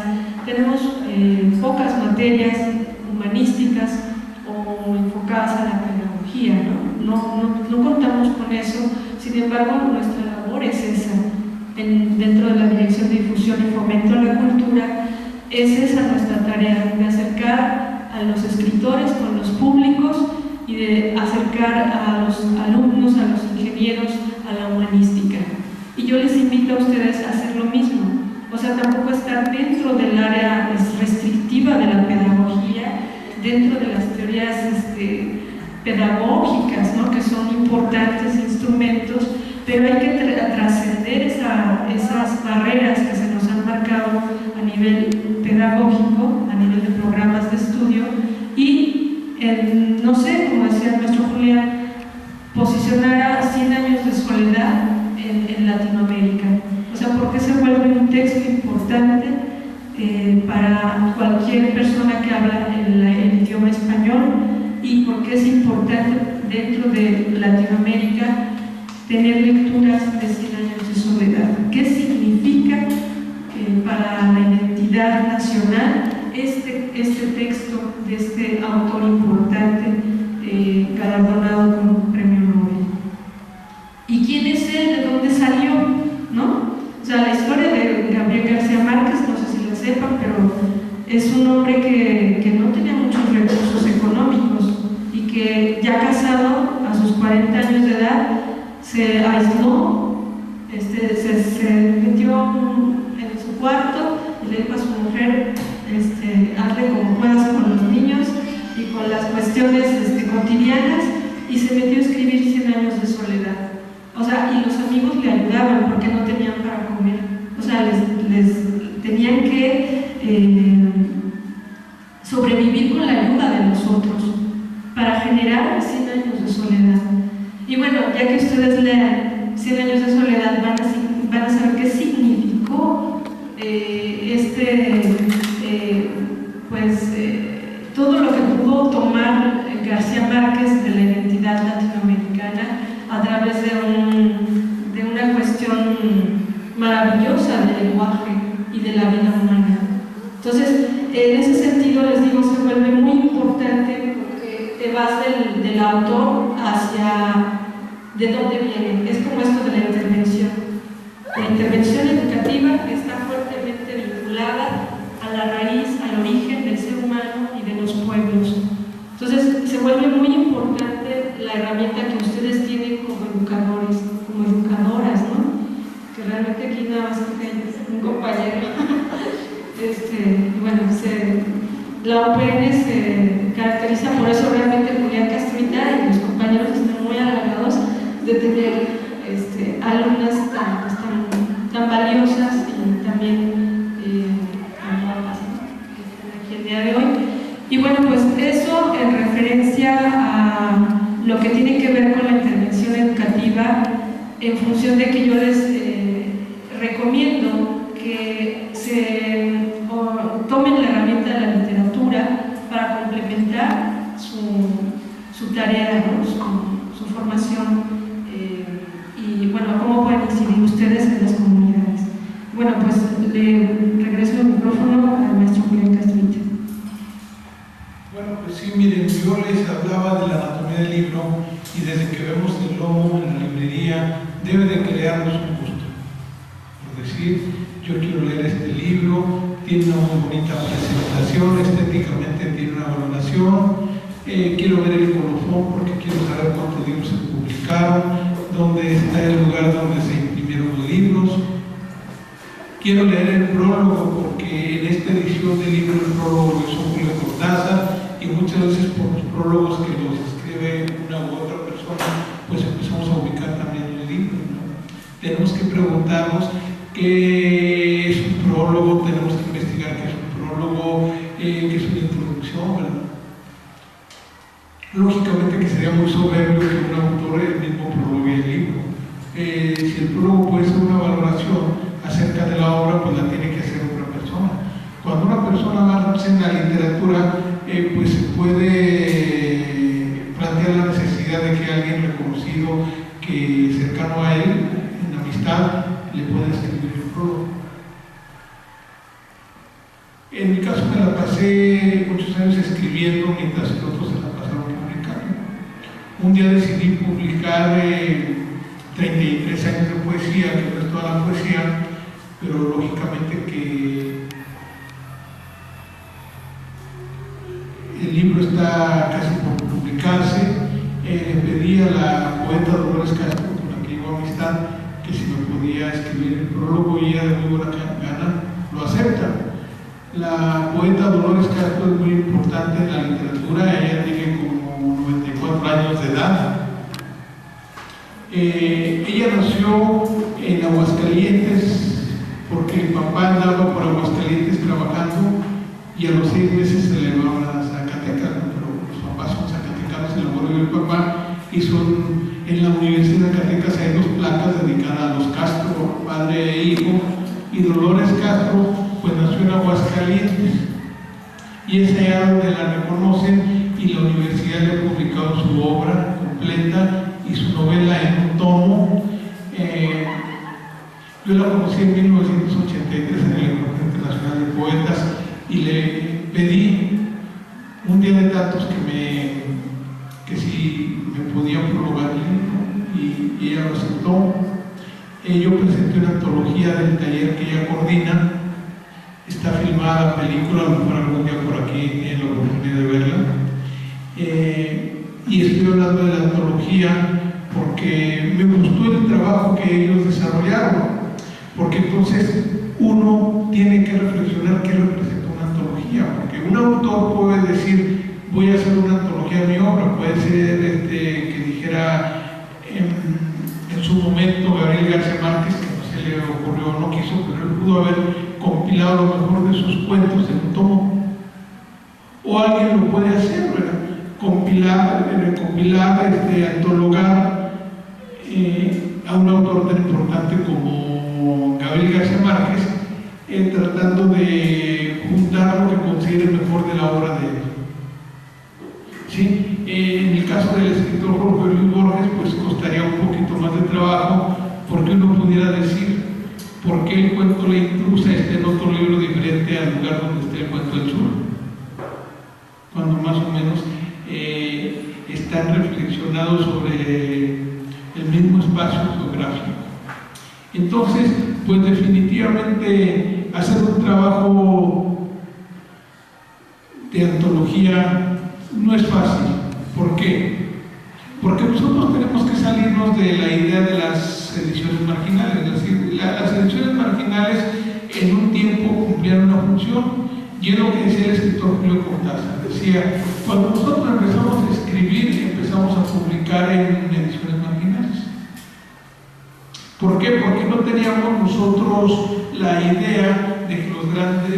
Tenemos pocas materias humanísticas o enfocadas a la pedagogía, no contamos con eso. Sin embargo, nuestra labor es esa. Dentro de la Dirección de Difusión y Fomento a la Cultura, es esa nuestra tarea, de acercar a los escritores con los públicos y de acercar a los alumnos, a los ingenieros, a la humanística. Y yo les invito a ustedes a hacer lo mismo. O sea, tampoco estar dentro del área restrictiva de la pedagogía, dentro de las teorías pedagógicas, ¿no? Que son importantes instrumentos, pero hay que trascender esas barreras que se nos han marcado a nivel pedagógico, a nivel de programas de estudio y, no sé, como decía el maestro Julián, posicionar a 100 años de soledad en Latinoamérica. O sea, porque se vuelve un texto importante para cualquier persona que habla el idioma español, y porque es importante dentro de Latinoamérica tener lecturas de 100 años de soledad. ¿Qué significa para la identidad nacional este texto de este autor importante galardonado con un premio Nobel? ¿Y quién es él? ¿De dónde salió? ¿No? O sea, la historia de Gabriel García Márquez, no sé si la sepan, pero es un hombre que no tenía muchos recursos económicos, 40 años de edad, se aisló, se metió en su cuarto y le dijo a su mujer, hazle como puedas con los niños y con las cuestiones cotidianas, y se metió a escribir 100 años de soledad. O sea, y los amigos le ayudaban porque no tenían para comer. O sea, les tenían que sobrevivir con la ayuda de los otros para generar 100 años de soledad. Y bueno, ya que ustedes lean 100 años de soledad, van a saber qué significó todo lo que pudo tomar García Márquez de la identidad latinoamericana a través de una cuestión maravillosa del lenguaje y de la vida humana. Entonces, en ese sentido, les digo, se vuelve muy importante porque te vas del autor hacia de dónde viene. Es como esto de la intervención. La intervención educativa está fuertemente vinculada a la raíz, al origen del ser humano y de los pueblos. Entonces, se vuelve muy importante la herramienta que ustedes tienen como educadores, como educadoras, ¿no? Que realmente aquí nada más hay un compañero. Bueno, la UPN se caracteriza por eso realmente Julián Castrita y los compañeros están muy halagados de tener alumnas tan valiosas y también tan guapas, ¿no? Aquí el día de hoy. Y bueno, pues eso en referencia a lo que tiene que ver con la intervención educativa, en función de que yo les recomiendo que tomen la herramienta de la literatura para complementar su tarea, ¿no? su formación y bueno, cómo pueden incidir ustedes en las comunidades. Bueno, pues le regreso el micrófono al maestro Julián Castrita. Bueno, pues sí, miren, yo les hablaba de la anatomía del libro y desde que vemos el logo en la librería debe de crearnos un gusto. Por decir, yo quiero leer este libro, tiene una muy bonita presentación, estéticamente tiene una valoración, quiero ver el colofón porque quiero saber cuántos libros se publicaron, dónde está el lugar donde se imprimieron los libros. Quiero leer el prólogo porque en esta edición del libro el prólogo lo hizo Julio Cortázar y muchas veces por los prólogos que los escribe una u otra persona, pues empezamos a ubicar también el libro, ¿no? Tenemos que preguntarnos qué es un prólogo, tenemos que investigar qué es un prólogo, qué es una introducción, ¿verdad? Lógicamente que sería muy soberbio que un autor el mismo prologue el libro. Si el prólogo puede ser una valoración acerca de la obra, pues la tiene que hacer otra persona. Cuando una persona va en la literatura, pues se puede plantear la necesidad de que alguien reconocido, que cercano a él, en amistad, le pueda escribir el prólogo. En mi caso me la pasé muchos años escribiendo mientras que otros se la pasaron publicando. Un día decidí publicar 33 años de poesía, que no es toda la poesía, pero lógicamente que el libro está casi por publicarse. Pedí a la poeta Dolores Castro, con la que llevo amistad, que si me podía escribir el prólogo, y ella de muy buena gana lo acepta. La poeta Dolores Castro es muy importante en la literatura, ella tiene como 94 años de edad. Ella nació en Aguascalientes porque el papá andaba por Aguascalientes trabajando y a los 6 meses se le llevaban a Zacatecas, ¿no? Pero los papás son zacatecanos, el abuelo y el papá, y en la Universidad de Zacatecas hay 2 placas dedicadas a los Castro, padre e hijo, y Dolores Castro pues nació en Aguascalientes y es allá donde la reconocen y la universidad le ha publicado su obra completa y su novela en un tomo. Yo la conocí en 1983 en el Encuentro Internacional de Poetas y le pedí un día de tantos que si me podía prologar el libro y ella lo aceptó. Yo presenté una antología del taller que ella coordina, está filmada la película, a lo mejor algún día por aquí tienen la oportunidad de verla. Y estoy hablando de la antología entonces uno tiene que reflexionar qué representa una antología, porque un autor puede decir, voy a hacer una antología de mi obra, puede ser que dijera en su momento Gabriel García Márquez, que no se le ocurrió, no quiso, pero él pudo haber compilado lo mejor de sus cuentos en un tomo. O alguien lo puede hacer, ¿verdad? Compilar, antologar a un autor tan importante como Gabriel García Márquez, tratando de juntar lo que considere mejor de la obra de él. ¿Sí? En el caso del escritor Jorge Luis Borges, pues costaría un poquito más de trabajo, porque uno pudiera decir por qué el cuento La intrusa está en otro libro diferente al lugar donde está el cuento del sur, cuando más o menos están reflexionados sobre el mismo espacio geográfico. Entonces, pues definitivamente hacer un trabajo de antología no es fácil. ¿Por qué? Porque nosotros tenemos que salirnos de la idea de las ediciones marginales. Es decir, las ediciones marginales en un tiempo cumplían una función, y es lo que decía el escritor Julio Cortázar. Decía, cuando nosotros empezamos a escribir, empezamos a publicar en ediciones marginales. ¿Por qué? Porque no teníamos nosotros la idea de que los grandes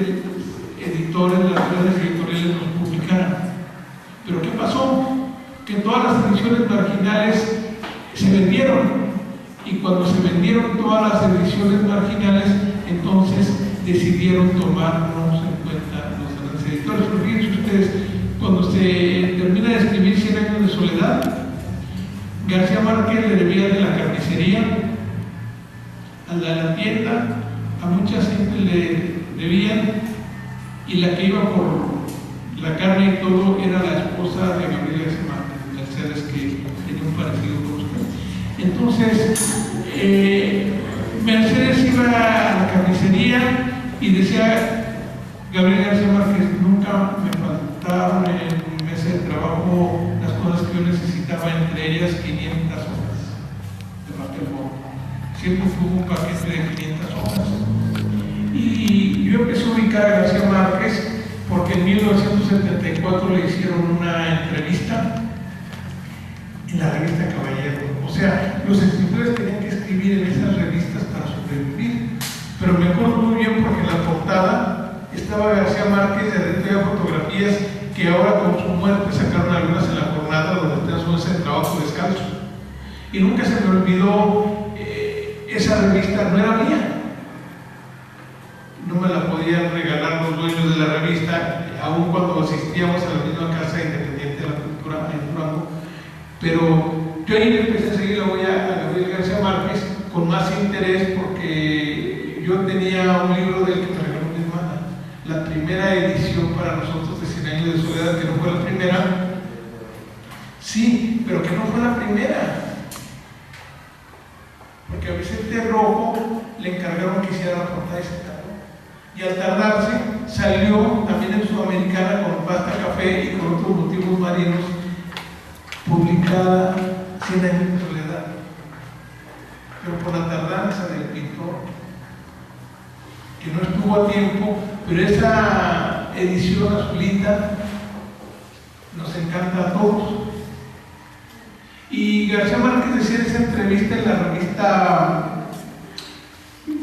editores, las grandes editoriales nos publicaran. ¿Pero qué pasó? Que todas las ediciones marginales se vendieron, y cuando se vendieron todas las ediciones marginales, entonces decidieron tomarnos en cuenta los grandes editores. Pero fíjense ustedes, cuando se termina de escribir 100 años de soledad, García Márquez le debía de la carnicería, a la tienda, a mucha gente le debían, y la que iba por la carne y todo era la esposa de Gabriel García Márquez, Mercedes, que tenía un parecido con usted. Entonces, Mercedes iba a la carnicería y decía Gabriel García Márquez, nunca me faltaron en mi mesa de trabajo las cosas que yo necesitaba, entre ellas 500 hojas de papel bond. Siempre tuvo un paquete de 500 hojas. Y yo empecé a ubicar a García Márquez porque en 1974 le hicieron una entrevista en la revista Caballero. O sea, los escritores tenían que escribir en esas revistas para sobrevivir. Pero me acuerdo muy bien porque en la portada estaba García Márquez, y adentro había fotografías que ahora con su muerte sacaron algunas en la jornada, donde está su mesa de trabajo descalzo. Y nunca se me olvidó, esa revista no era mía. No me la podían regalar los dueños de la revista, aun cuando asistíamos a la misma Casa Independiente de la Cultura en Durango. Pero yo ahí empecé a seguir la huella a Gabriel García Márquez con más interés, porque yo tenía un libro del que me regaló mi hermana, la primera edición para nosotros de 100 años de soledad, que no fue la primera. Sí, pero que no fue la primera. Porque a Vicente Rojo le encargaron que hiciera la portada y se tardó. Y al tardarse, salió también en Sudamericana con Pasta Café y con otros motivos marinos, publicada 100 años de soledad. Pero por la tardanza del pintor, que no estuvo a tiempo, pero esa edición azulita nos encanta a todos. Y García Márquez decía en esa entrevista en la revista,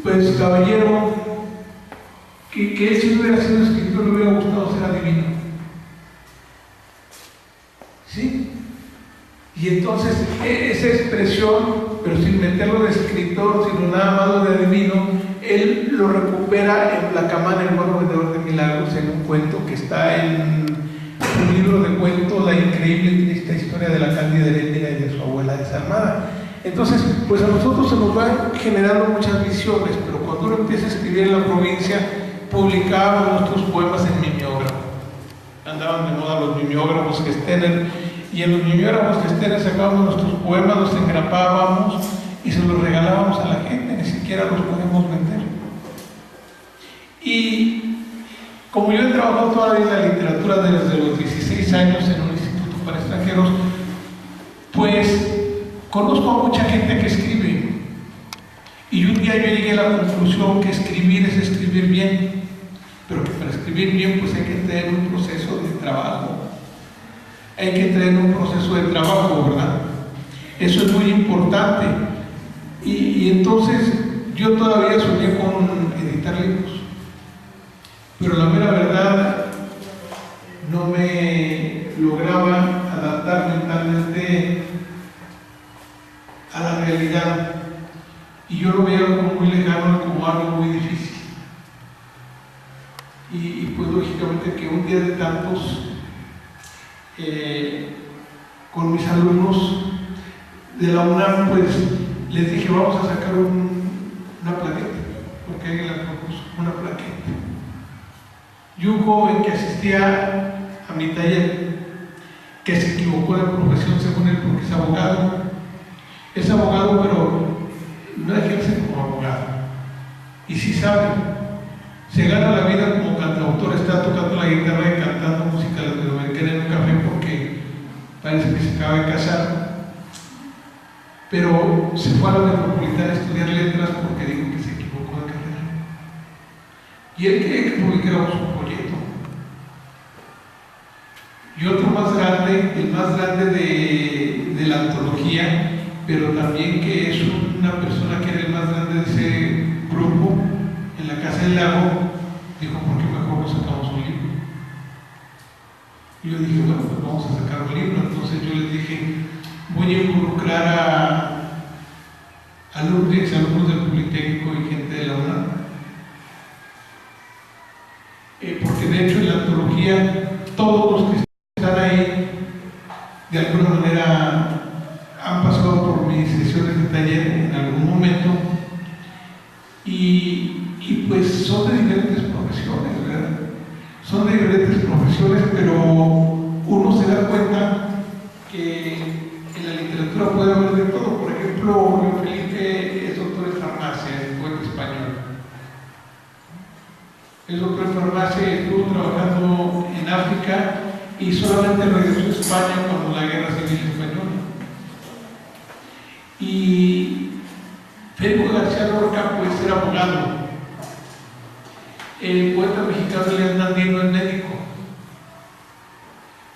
pues, Caballero, que él, si hubiera sido escritor, le hubiera gustado ser adivino. ¿Sí? Y entonces esa expresión, pero sin meterlo de escritor, sino nada más lo de adivino, él lo recupera en Placamán, el buen vendedor de milagros, en un cuento que está en un libro de cuentos, La increíble y triste historia de la Cándida Heréndira y de su abuela desalmada. Entonces, pues a nosotros se nos van generando muchas visiones, pero cuando uno empieza a escribir en la provincia, publicábamos nuestros poemas en mimeógrafo. Andaban de moda los mimeógrafos Gestener, y en los mimeógrafos Gestener sacábamos nuestros poemas, los engrapábamos y se los regalábamos a la gente, ni siquiera los podíamos vender. Y como yo he trabajado toda la vida en la literatura desde los 16 años en un instituto para extranjeros, pues conozco a mucha gente que escribe. Y un día día yo llegué a la conclusión que escribir es escribir bien, pero que para escribir bien pues hay que tener un proceso de trabajo. Hay que tener un proceso de trabajo, ¿verdad? Eso es muy importante. Y entonces yo todavía soñé con editar libros, pero la mera verdad no me lograba adaptar mentalmente a la realidad, y yo lo veía como muy lejano, como algo muy difícil. Y pues lógicamente que un día de tantos, con mis alumnos de la UNAM, pues les dije, vamos a sacar una plaqueta, porque alguien la propuso, una plaqueta. Y un joven que asistía a mi taller, que se equivocó de profesión según él, porque es abogado, pero no ejerce como abogado, y sí sabe, se gana la vida como cantautor, está tocando la guitarra y cantando música latinoamericana en un café porque parece que se acaba de casar, pero se fue a la Metropolitana a estudiar letras porque dijo que se equivocó de carrera, y él quería que publicáramos un folleto. Y otro más grande, el más grande de la antología, pero también que es una persona que era el más grande de ese grupo, en la Casa del Lago, dijo, ¿por qué mejor no sacamos un libro? Y yo dije, bueno, pues vamos a sacar un libro. Entonces yo les dije, voy a involucrar a alumnos del Politécnico y gente de la UNAM. Porque de hecho en la antología todos los que están ahí de alguna manera han pasado por mis sesiones de taller en algún momento, y pues son de diferentes profesiones, ¿verdad? Son de diferentes profesiones, pero uno se da cuenta que en la literatura puede haber de todo. Por ejemplo, León Felipe es doctor en farmacia, es poeta español. Es doctor en farmacia, estuvo trabajando en África y solamente regresó a España cuando la Guerra Civil Española. Y Federico García Lorca pues era abogado. El poeta mexicano Elías Nandino es médico,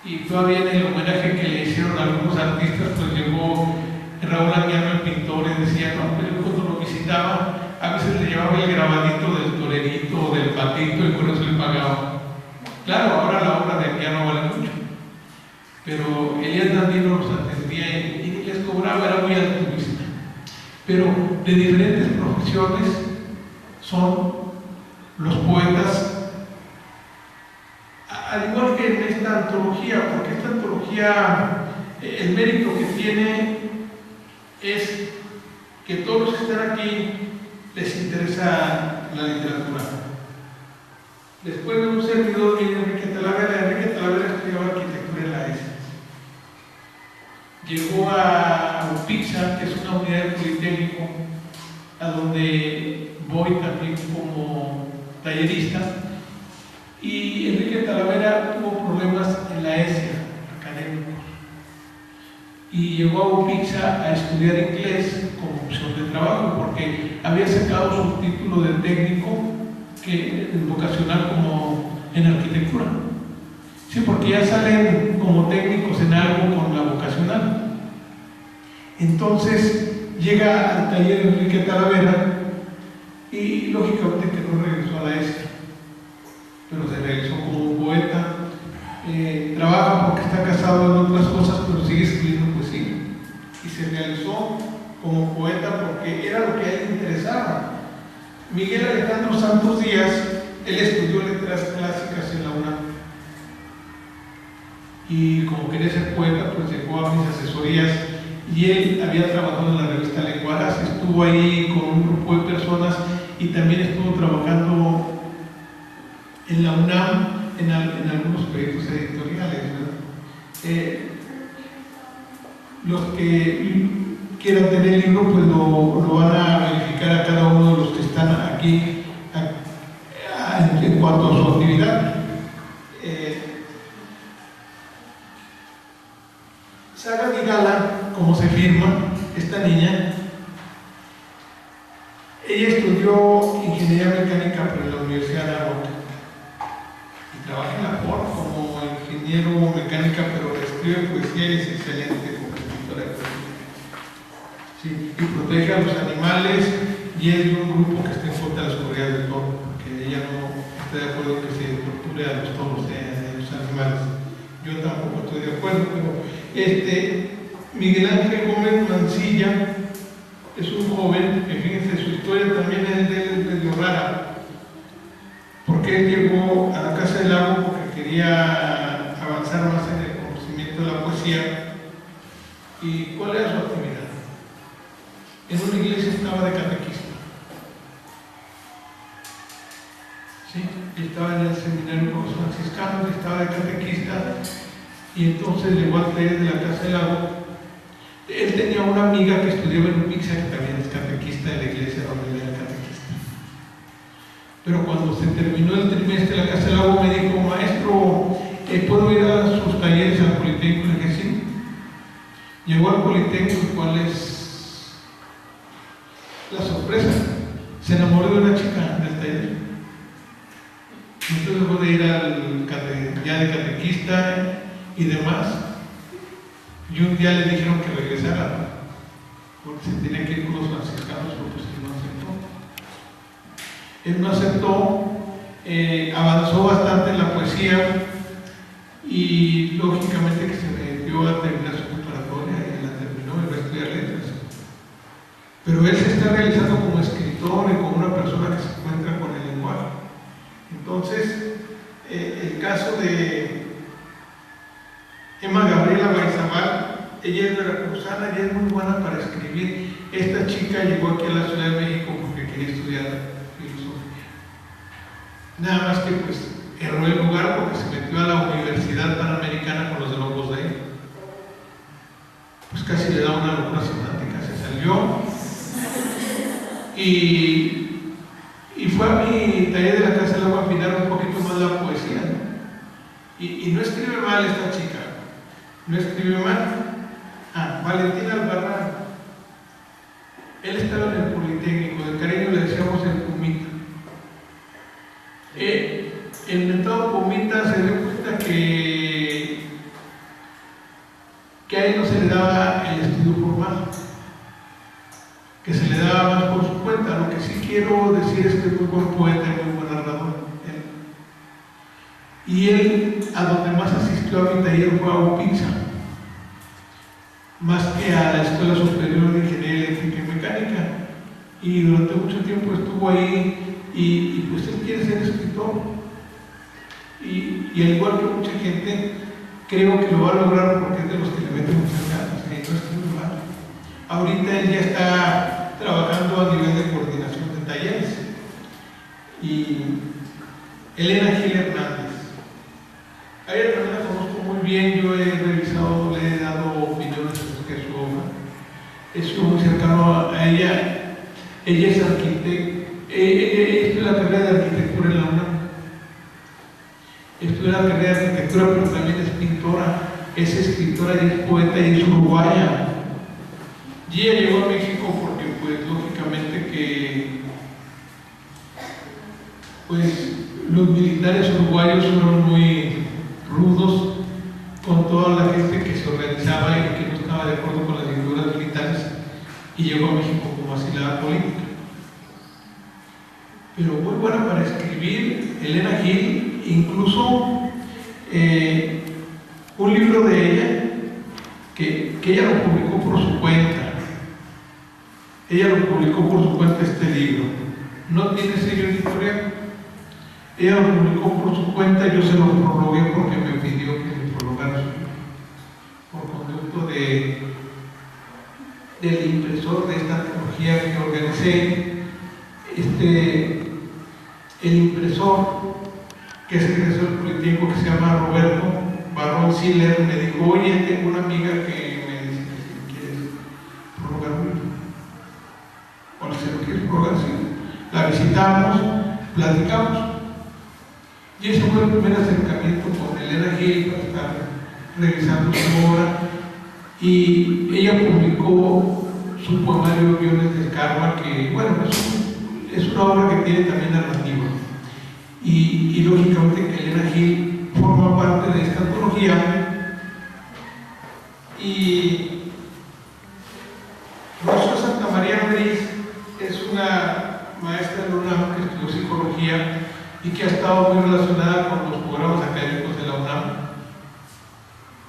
y todavía en el homenaje que le hicieron a algunos artistas pues llegó Raúl Anguiano, el pintor, y decía, no, pero cuando lo visitaba a veces le llevaba el grabadito del torerito o del patito y por eso le pagaba. Claro, ahora la obra de Anguiano vale mucho, pero Elías Nandino los atendía y les cobraba, era muy altruista. Pero de diferentes profesiones son los poetas, al igual que en esta antología, porque esta antología, el mérito que tiene es que todos los que están aquí les interesa la literatura. Después de un servidor viene Enrique Talavera estudiaba arquitectura en la ESA. Llegó a UPIXA, que es una unidad del Politécnico, a donde voy también como tallerista, y Enrique Talavera tuvo problemas en la ESA, académicos, y llegó a UPIXA a estudiar inglés como opción de trabajo, porque había sacado su título de técnico vocacional como en arquitectura. Sí, porque ya salen como técnicos en algo con la vocacional. Entonces llega al taller Enrique Talavera y lógicamente que no regresó a la ESA, pero se realizó como un poeta, trabaja porque está casado en otras cosas, pero sigue escribiendo poesía, y se realizó como poeta porque era lo que a él le interesaba. Miguel Alejandro Santos Díaz, él estudió letras clásicas en la UNAM, y como quería ser poeta, pues llegó a mis asesorías, y él había trabajado en la revista Lenguaras, estuvo ahí con un grupo de personas, y también estuvo trabajando en la UNAM en algunos proyectos editoriales, ¿verdad? Los que quieran tener el libro pues lo van a verificar a cada uno de los que están aquí en cuanto a su actividad. Saga Digala, como se firma, esta niña, ella estudió ingeniería mecánica pero en la Universidad de Aguac y trabaja en la Ford como ingeniero mecánica, pero escribe poesía y es excelente como escritora de poesía. Sí, y protege a los animales y es de un grupo que está en contra de las corridas de toro, porque ella no está de acuerdo que se torture a los toros, a los animales. Yo tampoco estoy de acuerdo, pero Miguel Ángel Gómez Mancilla es un joven que, fíjense, su historia también es medio rara, porque él llegó a la Casa del Lago porque quería avanzar más en el conocimiento de la poesía. ¿Y cuál era su actividad? En una iglesia estaba de catequista. ¿Sí? Y estaba en el seminario con los franciscanos, estaba de catequista, y entonces llegó al taller de la Casa del Lago. Él tenía una amiga que estudiaba en UPIXA, que también es catequista de la iglesia donde él era catequista. Pero cuando se terminó el trimestre de la Casa del Lago me dijo: maestro, ¿puedo ir a sus talleres al Politécnico? Le dije sí. Llegó al Politécnico, ¿cuál es la sorpresa? Se enamoró de una chica del taller. Entonces dejó de ir ya de catequista y demás. Y un día le dijeron que regresara, porque se tenía que ir con los franciscanos, porque él no aceptó. Avanzó bastante en la poesía y lógicamente que se metió a terminar su preparatoria y la terminó y va a estudiar letras. Pero él se está realizando como escritor y como una persona que se encuentra con el lenguaje. Entonces, el caso de Emma Gabriela Baizabal, ella es veracruzana y es muy buena para escribir. Esta chica llegó aquí a la Ciudad de México porque quería estudiar filosofía. Nada más que pues erró el lugar porque se metió a la Universidad Panamericana con los de Locos de ahí. Pues casi le da una locura semántica, se salió y fue a mi taller de la Casa del Lago a afinar un poquito más la poesía, ¿no? Y no escribe mal esta chica, no escribe mal. Valentín Albarrán, él estaba en el Politécnico, de cariño le decíamos el Pumita. El mentado Pumita se dio cuenta que a él no se le daba el estudio formal, que se le daba más por su cuenta. Lo que sí quiero decir es que es muy buen poeta y muy buen narrador. Y él, a donde más asistió a mi taller fue a UPIXA, más que a la Escuela Superior de Ingeniería Eléctrica y Mecánica. Y durante mucho tiempo estuvo ahí y pues él quiere ser escritor. Y al igual que mucha gente, creo que lo va a lograr porque es de los que le meten muchas ganas. No es muy mal. Ahorita él ya está trabajando a nivel de coordinación de talleres. Y Elena Gil Hernández, a ella también la conozco muy bien. Yo he revisado, le he dado opiniones sobre su obra. Estuvo muy cercano a ella. Ella es arquitecta. Ella estudia la carrera de arquitectura en la UNAM. Estudia la carrera de arquitectura, pero también es pintora, es escritora y es poeta y es uruguaya. Y ella llegó a México porque, pues, lógicamente que pues los militares uruguayos fueron muy rudos con toda la gente que se organizaba y que no estaba de acuerdo con las dictaduras militares, y llegó a México como asilada política. Pero muy buena para escribir, Elena Gil. Incluso un libro de ella que ella lo publicó por su cuenta. Ella lo publicó por su cuenta, este libro. No tiene sello editorial. Ella lo publicó por su cuenta, yo se lo prorrogué porque me pidió que le prorrogara su libro. Por conducto del impresor de esta tecnología que organicé, el impresor que es egresor del Politécnico, que se llama Roberto Barrón Siller, me dijo: oye, tengo una amiga que me dice que si quieres prorrogar un libro. Bueno, si lo quieres prorrogar, sí. La visitamos, platicamos. Y ese fue el primer acercamiento con Elena Gil para estar revisando su obra. Y ella publicó su poemario Guiones del Karma, que, bueno, es es una obra que tiene también narrativa. Y lógicamente que Elena Gil forma parte de esta antología. Y Rocío Santamaría Rodríguez es una maestra de la UNAM que estudió psicología y que ha estado muy relacionada con los programas académicos de la UNAM.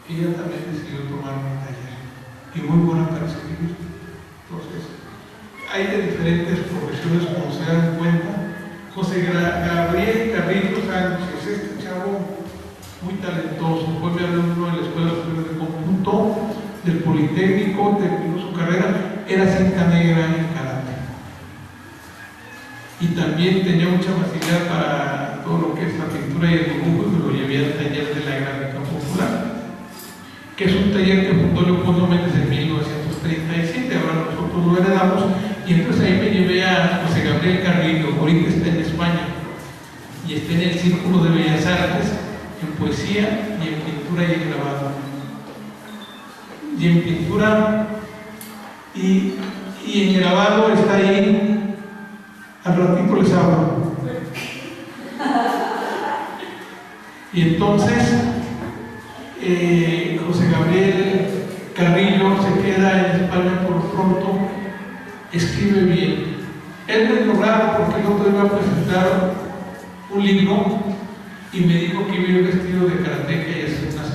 Ella también decidió tomar un taller y muy buena para escribir. Entonces, hay de diferentes profesiones, como se dan cuenta. José Gabriel Carrillo Sánchez, este chavo muy talentoso, fue mi alumno en la Escuela Superior de Cómputo del Politécnico, terminó su carrera, era cinta negra en karate. Y también tenía mucha facilidad para todo lo que es la pintura y el dibujo, y me lo llevé al taller de la gráfica popular, que es un taller que fundó Leopoldo Méndez en 1937, ahora nosotros lo heredamos, y entonces ahí me llevé a José Gabriel Carrillo, ahorita está en España, y está en el Círculo de Bellas Artes, en poesía y en pintura y en grabado. Y en pintura y en grabado está ahí, al ratito les hablo. Y entonces José Gabriel Carrillo se queda en España por lo pronto, escribe bien. Él me lo raro porque el otro iba a presentar un libro y me dijo que iba a ir vestido de karateca y hacer una